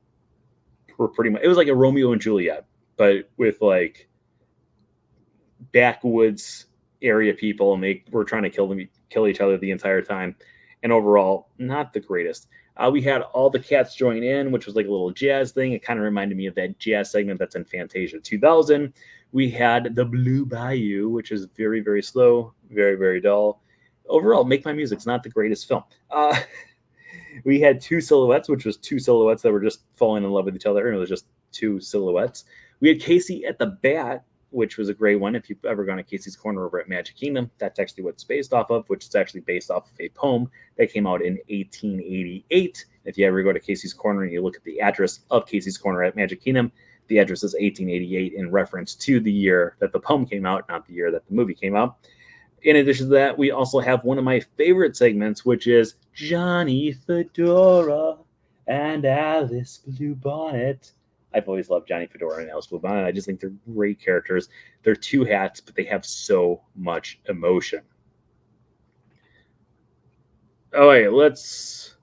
were pretty much, it was like a Romeo and Juliet, but with like backwoods area people, and they were trying to kill each other the entire time. And overall, not the greatest. We had All the Cats Join In, which was like a little jazz thing. It kind of reminded me of that jazz segment that's in Fantasia 2000. We had The Blue Bayou, which is very, very slow, very, very dull. Overall, Make My Music's not the greatest film. We had Two Silhouettes, which was two silhouettes that were just falling in love with each other, and it was just two silhouettes. We had Casey at the Bat, which was a great one. If you've ever gone to Casey's Corner over at Magic Kingdom, that's actually what it's based off of, which is actually based off of a poem that came out in 1888. If you ever go to Casey's Corner and you look at the address of Casey's Corner at Magic Kingdom, the address is 1888 in reference to the year that the poem came out, not the year that the movie came out. In addition to that, we also have one of my favorite segments, which is Johnny Fedora and Alice Bluebonnet. I've always loved Johnny Fedora and Alice Bluebonnet. I just think they're great characters. They're two hats, but they have so much emotion. Oh, wait, let's.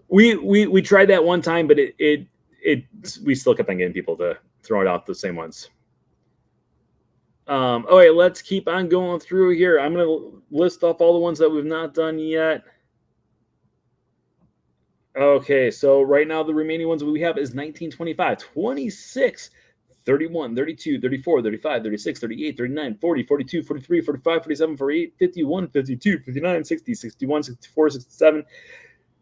We tried that one time, but we still kept on getting people to throw it out the same ones. Okay, let's keep on going through here. I'm going to list off all the ones that we've not done yet. Okay, so right now the remaining ones we have is 1925, 26, 31, 32, 34, 35, 36, 38, 39, 40, 42, 43, 45, 47, 48, 51, 52, 59, 60, 61, 64, 67,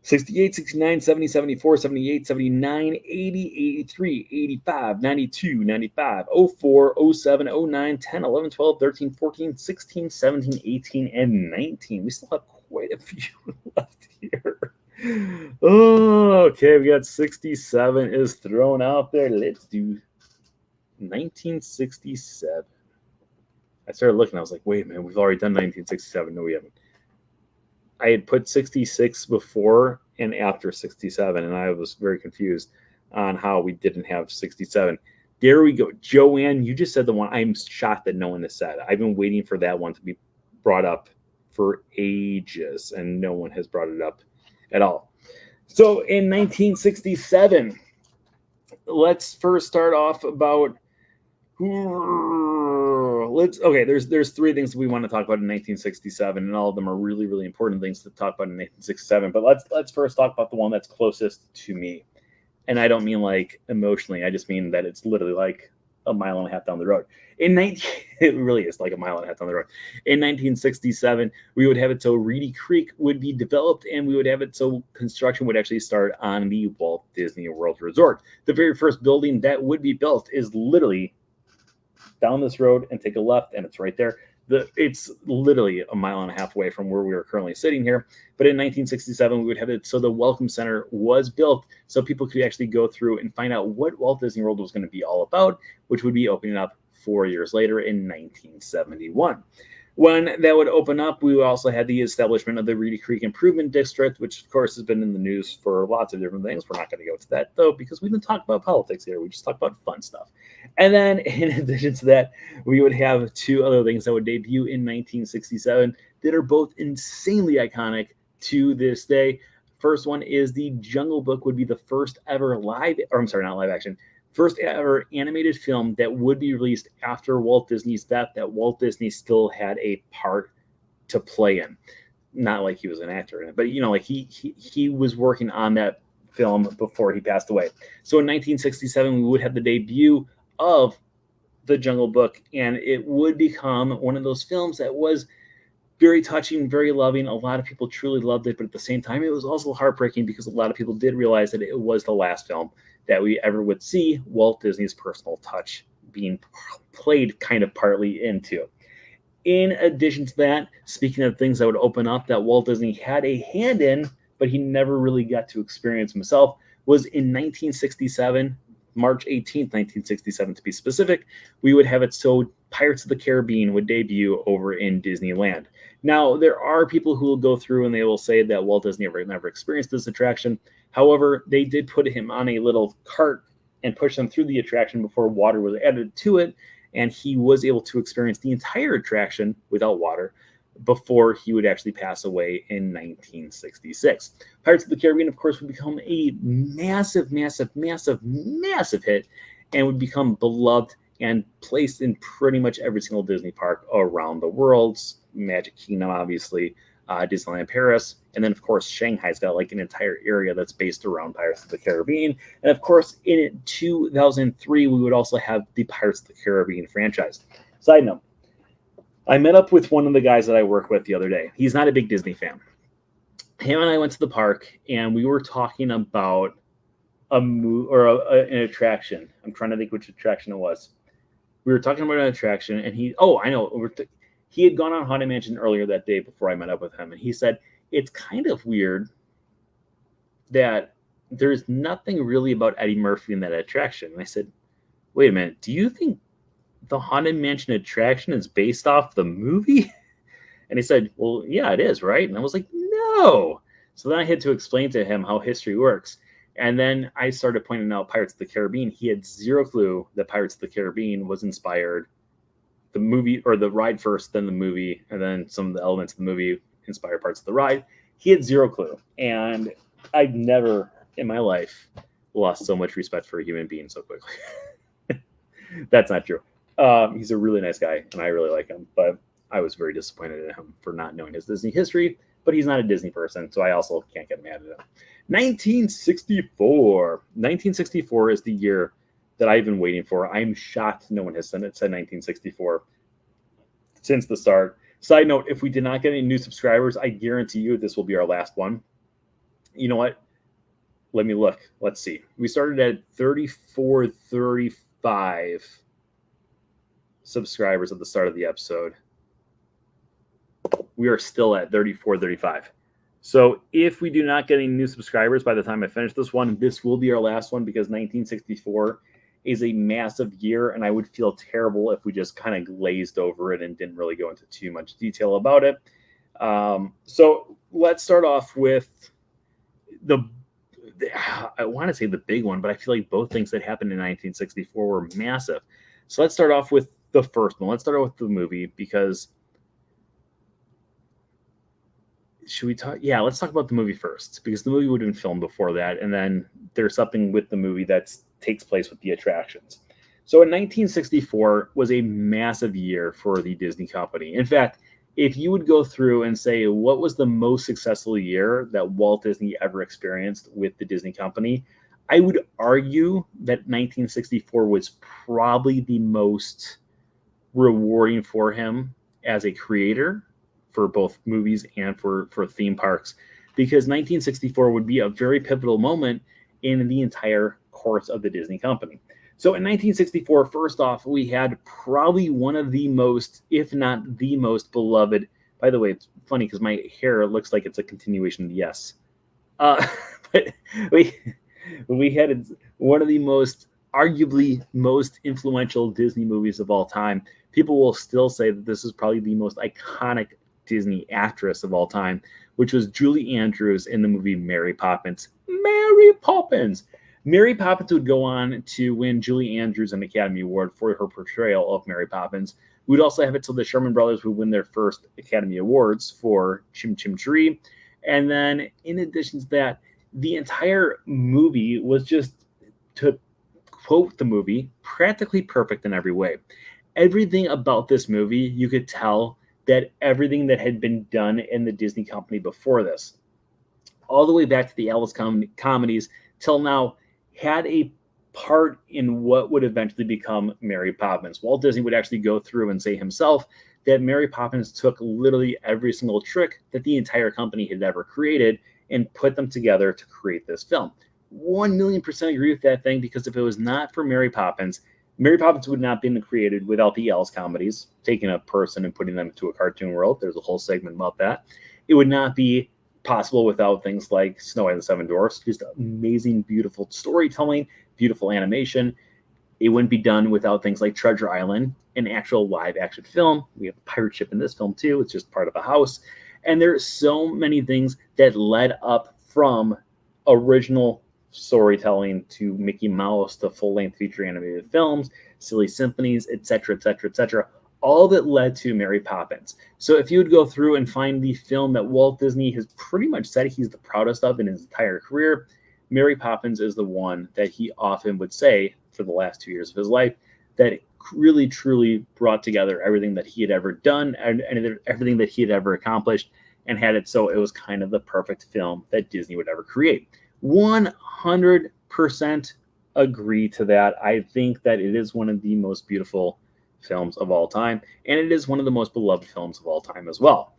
68, 69, 70, 74, 78, 79, 80, 83, 85, 92, 95, 04, 07, 09, 10, 11, 12, 13, 14, 16, 17, 18, and 19. We still have quite a few left here. Oh, okay, we got 67 is thrown out there. Let's do 1967. I started looking, I was like, wait a minute, we've already done 1967. No, we haven't. I had put 66 before and after 67, and I was very confused on how we didn't have 67. There we go. Joanne, you just said the one. I'm shocked that no one has said. I've been waiting for that one to be brought up for ages, and no one has brought it up at all. So in 1967, let's first start off about there's three things we want to talk about in 1967, and all of them are really, really important things to talk about in 1967. But let's first talk about the one that's closest to me. And I don't mean like emotionally, I just mean that it's literally like a mile and a half down the road. It really is like a mile and a half down the road. In 1967, we would have it so Reedy Creek would be developed, and we would have it so construction would actually start on the Walt Disney World Resort. The very first building that would be built is literally down this road and take a left, and it's right there. It's literally a mile and a half away from where we are currently sitting here. But in 1967, we would have it so the Welcome Center was built so people could actually go through and find out what Walt Disney World was going to be all about, which would be opening up 4 years later in 1971. When that would open up, we also had the establishment of the Reedy Creek Improvement District, which of course has been in the news for lots of different things. We're not going to go to that though, because we didn't talk about politics here. We just talk about fun stuff. And then in addition to that, we would have two other things that would debut in 1967 that are both insanely iconic to this day. First one is the Jungle Book would be the first ever not live action, first ever animated film that would be released after Walt Disney's death that Walt Disney still had a part to play in. Not like he was an actor in it, but like he was working on that film before he passed away. So in 1967, we would have the debut of the Jungle Book, and it would become one of those films that was very touching, very loving. A lot of people truly loved it, but at the same time, it was also heartbreaking because a lot of people did realize that it was the last film that we ever would see Walt Disney's personal touch being played kind of partly into. In addition to that, speaking of things that would open up that Walt Disney had a hand in, but he never really got to experience himself, was in 1967, March 18th, 1967 to be specific, we would have it so Pirates of the Caribbean would debut over in Disneyland. Now, there are people who will go through and they will say that Walt Disney never experienced this attraction. However, they did put him on a little cart and push him through the attraction before water was added to it, and he was able to experience the entire attraction without water before he would actually pass away in 1966. Pirates of the Caribbean, of course, would become a massive, massive, massive, massive hit and would become beloved and placed in pretty much every single Disney park around the world. Magic Kingdom, obviously, Disneyland Paris, and then, of course, Shanghai's got like an entire area that's based around Pirates of the Caribbean. And, of course, in 2003, we would also have the Pirates of the Caribbean franchise. Side note, I met up with one of the guys that I work with the other day. He's not a big Disney fan. Him and I went to the park, and we were talking about an attraction. I'm trying to think which attraction it was. We were talking about an attraction, and I know. He had gone on Haunted Mansion earlier that day before I met up with him, and he said, it's kind of weird that there's nothing really about Eddie Murphy in that attraction. And I said, wait a minute, do you think the Haunted Mansion attraction is based off the movie? And he said, well, yeah, it is, right? And I was like, no. So then I had to explain to him how history works. And then I started pointing out Pirates of the Caribbean. He had zero clue that Pirates of the Caribbean was inspired the movie or the ride first, then the movie, and then some of the elements of the movie inspired parts of the ride. He had zero clue. And I've never in my life lost so much respect for a human being so quickly. That's not true. He's a really nice guy, and I really like him. But I was very disappointed in him for not knowing his Disney history. But he's not a Disney person, so I also can't get mad at him. 1964. 1964 is the year that I've been waiting for. I'm shocked no one has said 1964 since the start. Side note, if we did not get any new subscribers, I guarantee you this will be our last one. You know what? Let me look. Let's see. We started at 34, 35 subscribers at the start of the episode. We are still at 34, 35. So if we do not get any new subscribers by the time I finish this one, this will be our last one because 1964 is a massive year, and I would feel terrible if we just kind of glazed over it and didn't really go into too much detail about it. So let's start off with I want to say the big one, but I feel like both things that happened in 1964 were massive. So let's start off with the first one. Let's start off with the movie because should we talk? Yeah, let's talk about the movie first because the movie would have been filmed before that, and then there's something with the movie that takes place with the attractions. So in 1964 was a massive year for the Disney company. In fact, if you would go through and say what was the most successful year that Walt Disney ever experienced with the Disney company, I would argue that 1964 was probably the most rewarding for him as a creator for both movies and for theme parks, because 1964 would be a very pivotal moment in the entire course of the Disney company. So in 1964, first off, we had probably one of the most, if not the most beloved, by the way, it's funny because my hair looks like it's a continuation of Yes. But we had one of the most, arguably most influential Disney movies of all time, people will still say that this is probably the most iconic Disney actress of all time, which was Julie Andrews in the movie Mary Poppins. Mary Poppins! Mary Poppins would go on to win Julie Andrews an Academy Award for her portrayal of Mary Poppins. We'd also have it so the Sherman Brothers would win their first Academy Awards for Chim Chim Cheree. And then, in addition to that, the entire movie was just, to quote the movie, practically perfect in every way. Everything about this movie, you could tell that everything that had been done in the Disney company before this, all the way back to the Alice comedies till now, had a part in what would eventually become Mary Poppins. Walt Disney would actually go through and say himself that Mary Poppins took literally every single trick that the entire company had ever created and put them together to create this film. 1,000,000% agree with that thing, because if it was not for Mary Poppins would not have been created without the Alice comedies, taking a person and putting them into a cartoon world. There's a whole segment about that. It would not be possible without things like Snow White and the Seven Dwarfs, just amazing, beautiful storytelling, beautiful animation. It wouldn't be done without things like Treasure Island, an actual live action film. We have a pirate ship in this film too. It's just part of the house. And there's so many things that led up from original storytelling to Mickey Mouse to full-length feature animated films, silly symphonies, etc., etc., etc., all that led to Mary Poppins. So if you would go through and find the film that Walt Disney has pretty much said he's the proudest of in his entire career, Mary Poppins is the one that he often would say for the last 2 years of his life that really truly brought together everything that he had ever done and everything that he had ever accomplished, and had it so it was kind of the perfect film that Disney would ever create. 100% agree to that. I think that it is one of the most beautiful films of all time, and it is one of the most beloved films of all time as well.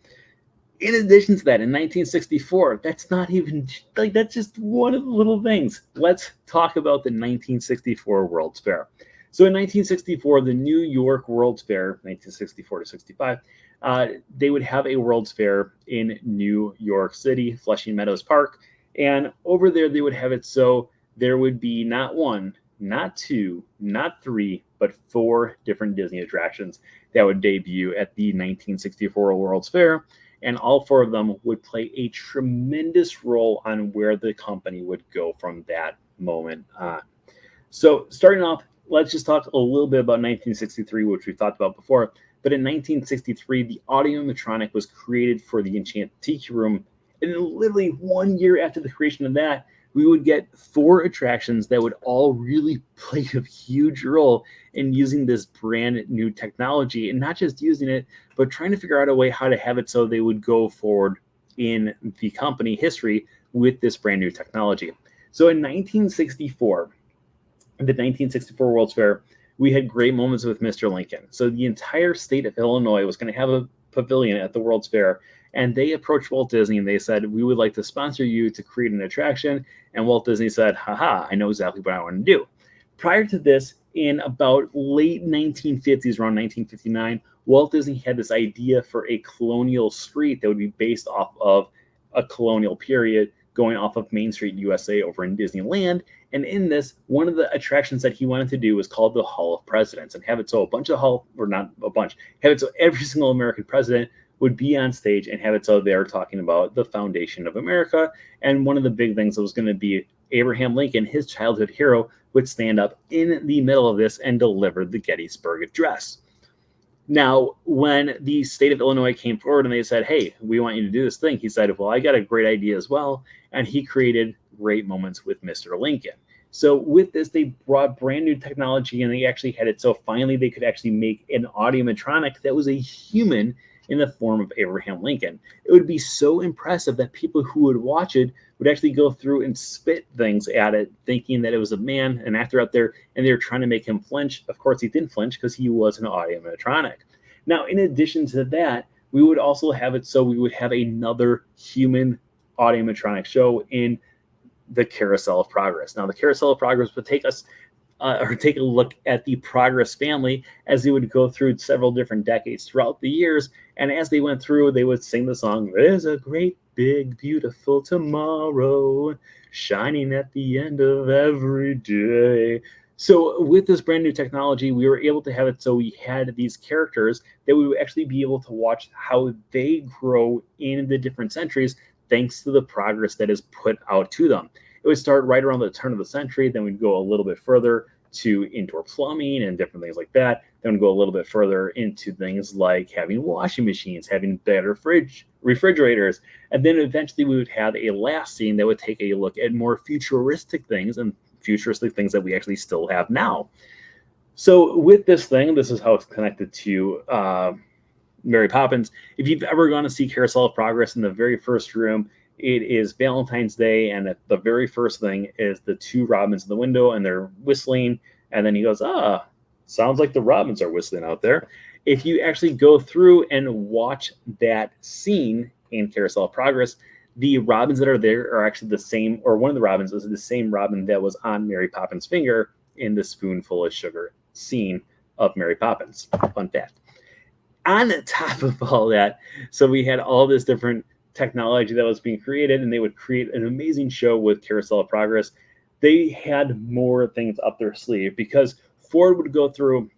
In addition to that, in 1964, that's not even, like, that's just one of the little things. Let's talk about the 1964 World's Fair. So in 1964, the New York World's Fair, 1964 to 65, they would have a World's Fair in New York City, Flushing Meadows Park, and over there they would have it so there would be not one, not two, not three, but 4 different Disney attractions that would debut at the 1964 World's Fair, and all 4 of them would play a tremendous role on where the company would go from that moment on. So starting off, let's just talk a little bit about 1963, which we've talked about before. But in 1963, the Audiomatronic was created for the Enchanted Tiki Room, and then literally 1 year after the creation of that, we would get 4 attractions that would all really play a huge role in using this brand new technology, and not just using it, but trying to figure out a way how to have it so they would go forward in the company history with this brand new technology. So in 1964, the 1964 World's Fair, we had great moments with Mr. Lincoln. So the entire state of Illinois was going to have a pavilion at the World's Fair, and they approached Walt Disney and they said, we would like to sponsor you to create an attraction. And Walt Disney said, haha, I know exactly what I want to do. Prior to this, in about late 1950s, around 1959, Walt Disney had this idea for a colonial street that would be based off of a colonial period going off of Main Street, USA over in Disneyland. And in this, one of the attractions that he wanted to do was called the Hall of Presidents, and have it so have it so every single American president would be on stage and have it so they're talking about the foundation of America. And one of the big things that was going to be Abraham Lincoln, his childhood hero, would stand up in the middle of this and deliver the Gettysburg Address. Now, when the state of Illinois came forward and they said, hey, we want you to do this thing, he said, well, I got a great idea as well. And he created Great Moments with Mr. Lincoln. So with this, they brought brand new technology, and they actually had it so finally they could actually make an Audiomatronic that was a human in the form of Abraham Lincoln. It would be so impressive that people who would watch it would actually go through and spit things at it, thinking that it was a man, an actor out there, and they were trying to make him flinch. Of course, he didn't flinch because he was an Audiomatronic. Now, in addition to that, we would also have it so we would have another human Audiomatronic show in the Carousel of Progress. Now, the Carousel of Progress would take us take a look at the Progress family as they would go through several different decades throughout the years. And as they went through, they would sing the song, there's a great, big, beautiful tomorrow shining at the end of every day. So with this brand new technology, we were able to have it so we had these characters that we would actually be able to watch how they grow in the different centuries thanks to the progress that is put out to them. It would start right around the turn of the century, then we'd go a little bit further to indoor plumbing and different things like that. Then we'd go a little bit further into things like having washing machines, having better refrigerators, and then eventually we would have a last scene that would take a look at more futuristic things and futuristic things that we actually still have now. So with this thing, this is how it's connected to Mary Poppins. If you've ever gone to see Carousel of Progress, in the very first room, it is Valentine's Day, and the very first thing is the two robins in the window, and they're whistling, and then he goes, sounds like the robins are whistling out there. If you actually go through and watch that scene in Carousel of Progress, the robins that are there are actually the same, or one of the robins is the same robin that was on Mary Poppins' finger in the spoonful of sugar scene of Mary Poppins. Fun fact. On top of all that, so we had all this different technology that was being created, and they would create an amazing show with Carousel of Progress. They had more things up their sleeve because Ford would go through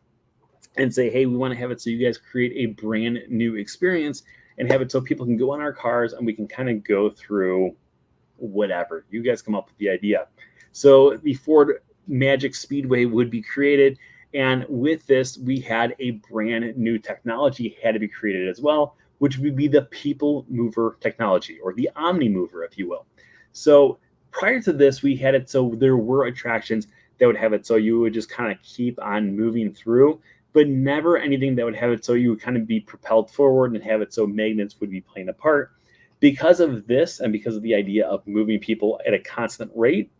and say, hey, we want to have it so you guys create a brand new experience and have it so people can go on our cars and we can kind of go through whatever. You guys come up with the idea. So the Ford Magic Speedway would be created. And with this, we had a brand new technology had to be created as well, which would be the People Mover technology, or the Omni Mover, if you will. So prior to this, we had it so there were attractions that would have it so you would just kind of keep on moving through, but never anything that would have it so you would kind of be propelled forward and have it so magnets would be playing a part. Because of this, and because of the idea of moving people at a constant rate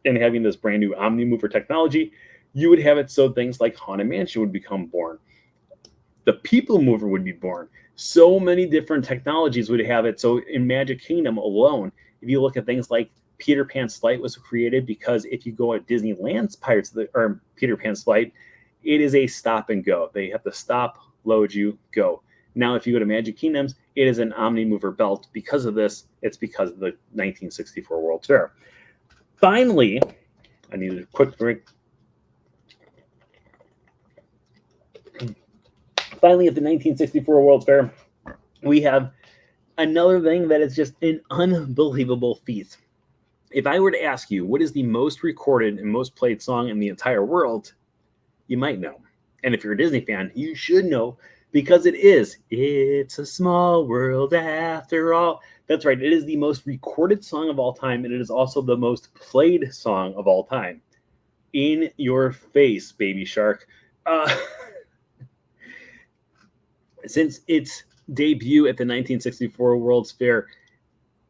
and having this brand new Omni Mover technology, you would have it so things like Haunted Mansion would become born. The People Mover would be born. So many different technologies would have it. So in Magic Kingdom alone, if you look at things like Peter Pan's Flight was created because if you go at Disneyland's Peter Pan's Flight, it is a stop and go. They have to stop, load you, go. Now, if you go to Magic Kingdoms, it is an Omni Mover belt. Because of this, it's because of the 1964 World's Fair. Finally, I need a quick drink. Finally, at the 1964 World's Fair, we have another thing that is just an unbelievable feat. If I were to ask you what is the most recorded and most played song in the entire world, you might know. And if you're a Disney fan, you should know because it is It's a Small World After All. That's right. It is the most recorded song of all time, and it is also the most played song of all time. In your face, Baby Shark. Since its debut at the 1964 World's Fair,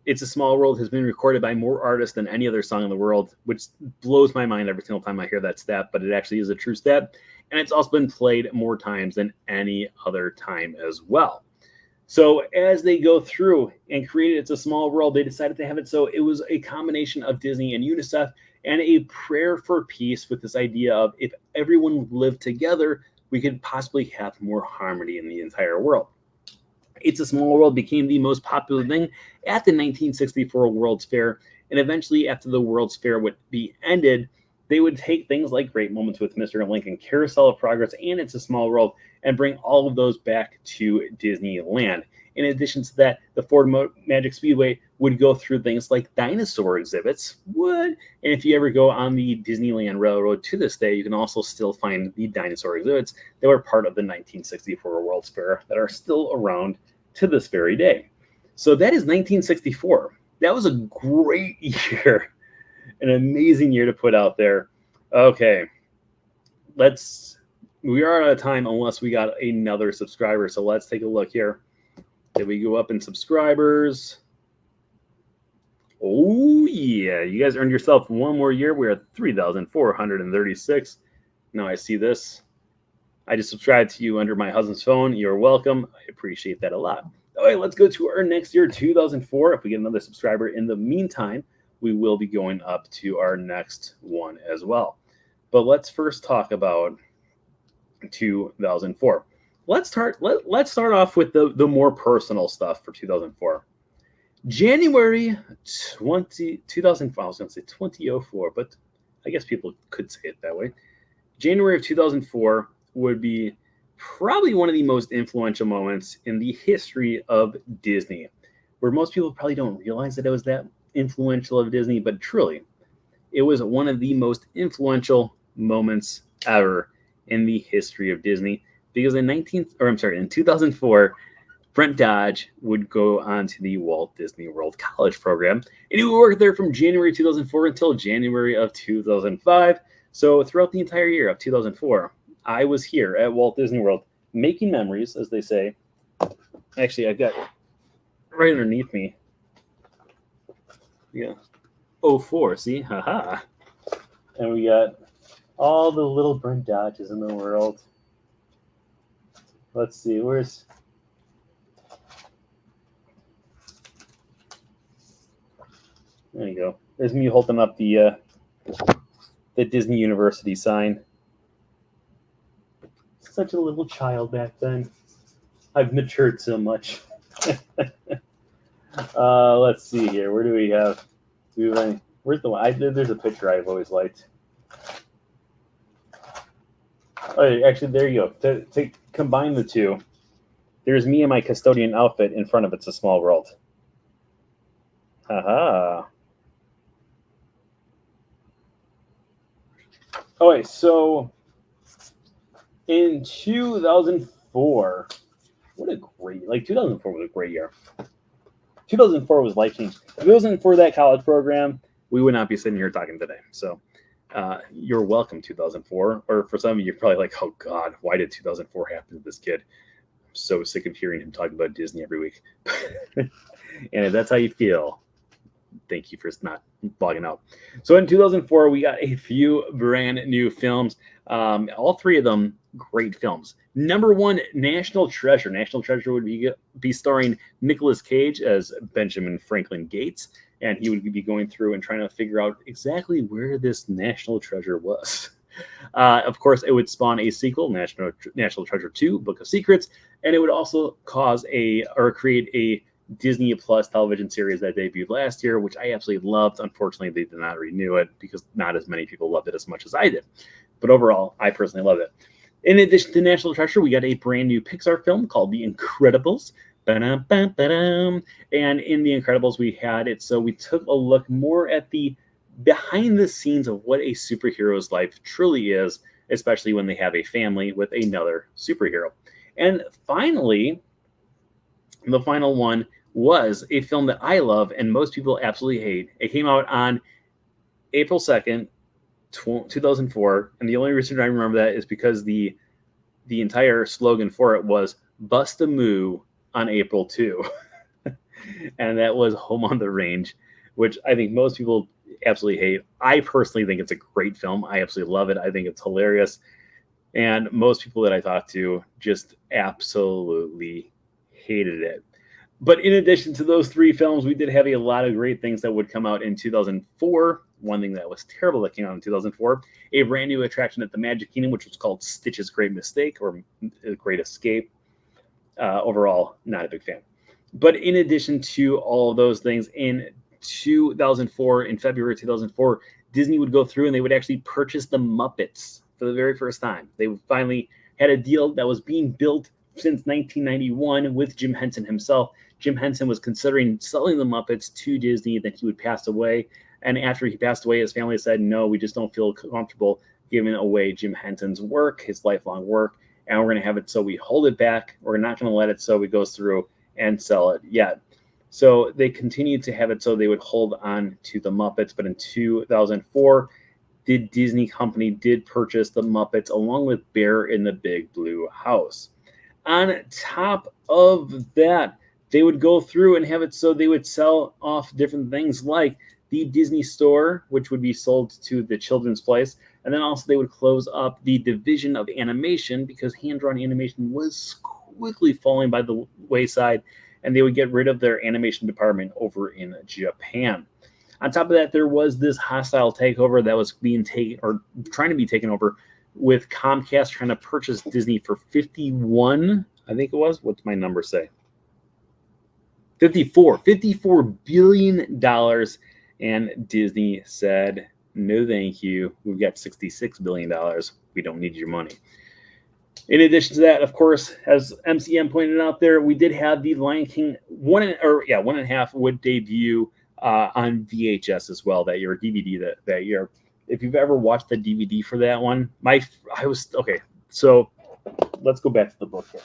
It's a Small World has been recorded by more artists than any other song in the world, which blows my mind every single time I hear that stat, but it actually is a true stat. And it's also been played more times than any other time as well. So as they go through and created It's a Small World, they decided to have it so it was a combination of Disney and UNICEF and a prayer for peace with this idea of if everyone lived together, we could possibly have more harmony in the entire world. It's a Small World became the most popular thing at the 1964 World's Fair, and eventually after the World's Fair would be ended, they would take things like Great Moments with Mr. Lincoln, Carousel of Progress, and It's a Small World, and bring all of those back to Disneyland. In addition to that, the Ford Magic Speedway would go through things like dinosaur exhibits. And if you ever go on the Disneyland Railroad to this day, you can also still find the dinosaur exhibits that were part of the 1964 World's Fair that are still around to this very day. So that is 1964. That was a great year, an amazing year to put out there. Okay, we are out of time unless we got another subscriber. So let's take a look here. Did we go up in subscribers? Oh, yeah. You guys earned yourself one more year. We're at 3,436. Now I see this. I just subscribed to you under my husband's phone. You're welcome. I appreciate that a lot. All right, let's go to our next year, 2004. If we get another subscriber in the meantime, we will be going up to our next one as well. But let's first talk about 2004. Let's start off with the more personal stuff for 2004. January 2004, I was going to say 2004, but I guess people could say it that way. January of 2004 would be probably one of the most influential moments in the history of Disney, where most people probably don't realize that it was that influential of Disney, but truly, it was one of the most influential moments ever in the history of Disney because in 2004, Brent Dodge would go on to the Walt Disney World College program, and he would work there from January 2004 until January of 2005. So throughout the entire year of 2004, I was here at Walt Disney World making memories, as they say. Actually, I've got right underneath me. Yeah, 04, see? Haha. And we got all the little Brent Dodges in the world. Let's see, where's... There you go. There's me holding up the Disney University sign. Such a little child back then. I've matured so much. Let's see here. Where do we have? Where's the one? There's a picture I've always liked. Oh, actually, there you go. To combine the two, there's me in my custodian outfit. In front of It's a Small World. Haha. Okay, so in 2004, what a great, 2004 was a great year. 2004 was life-changing. If it wasn't for that college program, we would not be sitting here talking today. So you're welcome, 2004. Or for some of you, you're probably like, oh God, why did 2004 happen to this kid? I'm so sick of hearing him talk about Disney every week. And if that's how you feel, thank you for not blogging out. So in 2004, we got a few brand new films. All three of them great films. Number one, National Treasure. National Treasure would be starring Nicolas Cage as Benjamin Franklin Gates, and he would be going through and trying to figure out exactly where this National Treasure was. Of course, it would spawn a sequel, National Treasure 2, Book of Secrets, and it would also create a Disney Plus television series that debuted last year, which I absolutely loved. Unfortunately, they did not renew it because not as many people loved it as much as I did. But overall, I personally loved it. In addition to National Treasure, we got a brand new Pixar film called The Incredibles. Ba-dum, ba-dum. And in The Incredibles, we had it. So we took a look more at the behind the scenes of what a superhero's life truly is, especially when they have a family with another superhero. And finally, the final one was a film that I love and most people absolutely hate. It came out on April 2nd, 2004, and the only reason I remember that is because the entire slogan for it was "Bust a Moo on April 2," and that was Home on the Range, which I think most people absolutely hate. I personally think it's a great film. I absolutely love it. I think it's hilarious, and most people that I talked to just absolutely hated it. But in addition to those three films, we did have a lot of great things that would come out in 2004. One thing that was terrible that came out in 2004, a brand new attraction at the Magic Kingdom, which was called Stitch's Great Mistake or Great Escape. Overall, not a big fan. But in addition to all of those things, in 2004, in February 2004, Disney would go through and they would actually purchase the Muppets for the very first time. They finally had a deal that was being built since 1991 with Jim Henson himself. Jim Henson was considering selling the Muppets to Disney, then he would pass away. And after he passed away, his family said, no, we just don't feel comfortable giving away Jim Henson's work, his lifelong work, and we're going to have it so we hold it back. We're not going to let it so it goes through and sell it yet. So they continued to have it so they would hold on to the Muppets. But in 2004, the Disney company did purchase the Muppets along with Bear in the Big Blue House. On top of that, they would go through and have it so they would sell off different things like the Disney Store, which would be sold to the Children's Place. And then also they would close up the division of animation because hand-drawn animation was quickly falling by the wayside. And they would get rid of their animation department over in Japan. On top of that, there was this hostile takeover that was being taken or trying to be taken over with Comcast trying to purchase Disney for 51, I think it was. What's my number say? $54 billion. And Disney said No, thank you. We've got $66 billion. We don't need your money. In addition to that, of course, as MCM pointed out there, we did have the Lion King 1.5 would debut on VHS as well that year, DVD that year. If you've ever watched the DVD for that one, so let's go back to the book here.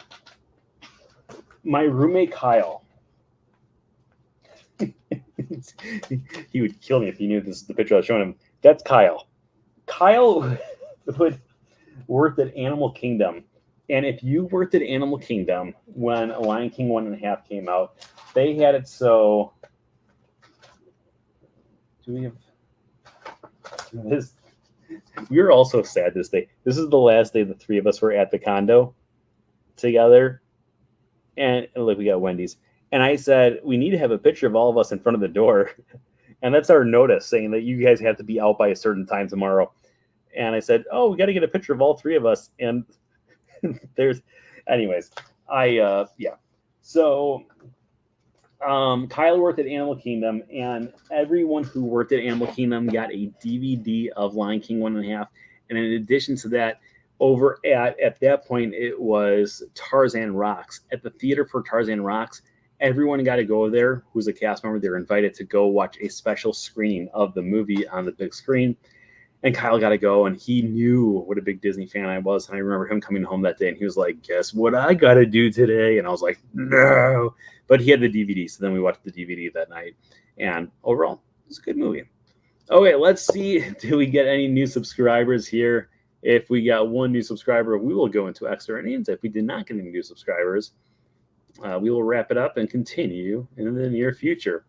My roommate Kyle, he would kill me if he knew this is the picture I was showing him. That's Kyle. Kyle worked at Animal Kingdom. And if you worked at Animal Kingdom when Lion King 1.5 came out, they had it so. Do we have this? We were all so sad this day. This is the last day the three of us were at the condo together. And look, we got Wendy's. And I said, we need to have a picture of all of us in front of the door. And that's our notice saying that you guys have to be out by a certain time tomorrow. And I said, oh, we got to get a picture of all three of us. And So Kyle worked at Animal Kingdom, and everyone who worked at Animal Kingdom got a DVD of Lion King 1.5. And in addition to that, over at that point, it was Tarzan Rocks. At the theater for Tarzan Rocks, everyone got to go there who's a cast member. They were invited to go watch a special screening of the movie on the big screen. And Kyle got to go, and he knew what a big Disney fan I was. And I remember him coming home that day, and he was like, guess what I got to do today? And I was like, no. But he had the DVD, so then we watched the DVD that night. And overall, it was a good movie. Okay, let's see. Do we get any new subscribers here? If we got one new subscriber, we will go into extra innings. If we did not get any new subscribers, we will wrap it up and continue in the near future.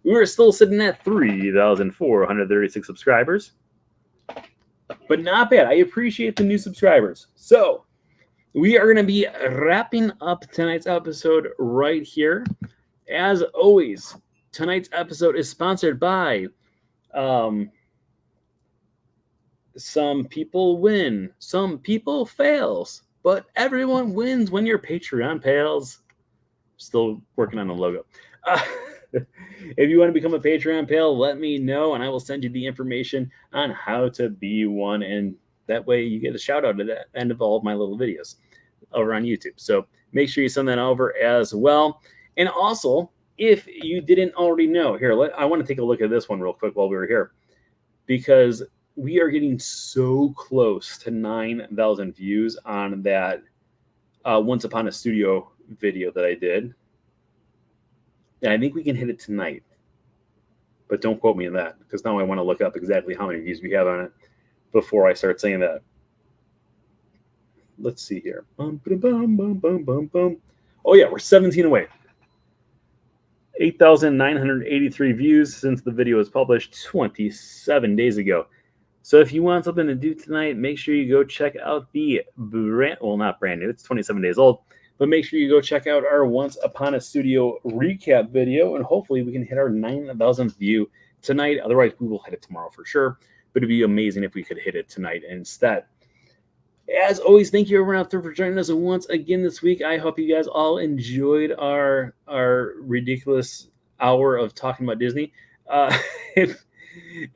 We were still sitting at 3,436 subscribers. But not bad. I appreciate the new subscribers. So we are going to be wrapping up tonight's episode right here. As always, tonight's episode is sponsored by Some People Win, Some People Fails, but everyone wins when your Patreon pals. Still working on the logo. If you want to become a Patreon pal, let me know, and I will send you the information on how to be one. And that way you get a shout out at the end of all of my little videos over on YouTube. So make sure you send that over as well. And also, if you didn't already know, I want to take a look at this one real quick while we were here, because we are getting so close to 9,000 views on that Once Upon a Studio video that I did. And I think we can hit it tonight. But don't quote me on that, because now I want to look up exactly how many views we have on it before I start saying that. Let's see here. Oh, yeah, we're 17 away. 8,983 views since the video was published 27 days ago. So if you want something to do tonight, make sure you go check out the not brand new, it's 27 days old. But make sure you go check out our Once Upon a Studio recap video, and hopefully we can hit our 9,000th view tonight. Otherwise, we will hit it tomorrow for sure. But it'd be amazing if we could hit it tonight instead. As always, thank you everyone out there for joining us once again this week. I hope you guys all enjoyed our ridiculous hour of talking about Disney.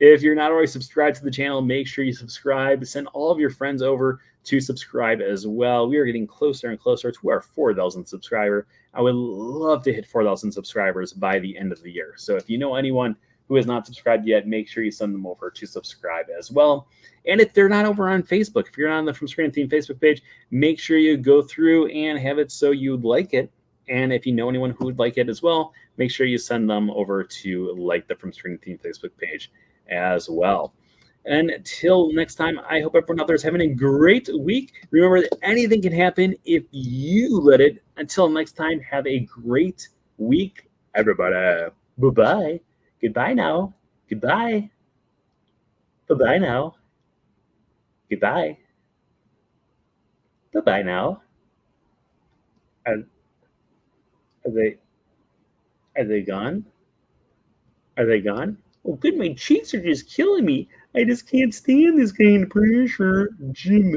If you're not already subscribed to the channel, make sure you subscribe. Send all of your friends over to subscribe as well. We are getting closer and closer to our 4,000 subscriber. I would love to hit 4,000 subscribers by the end of the year. So if you know anyone who has not subscribed yet, make sure you send them over to subscribe as well. And if they're not over on Facebook, if you're not on the From Screen Theme Facebook page, make sure you go through and have it so you'd like it. And if you know anyone who would like it as well, make sure you send them over to like the From Screen Theme Facebook page as well. And until next time, I hope everyone out there is having a great week. Remember that anything can happen if you let it. Until next time, have a great week, everybody. Bye-bye. Goodbye now. Goodbye. Bye-bye now. Goodbye. Bye-bye now. Are they gone? Are they gone? Oh, good. My cheeks are just killing me. I just can't stand this kind of pressure. Jim.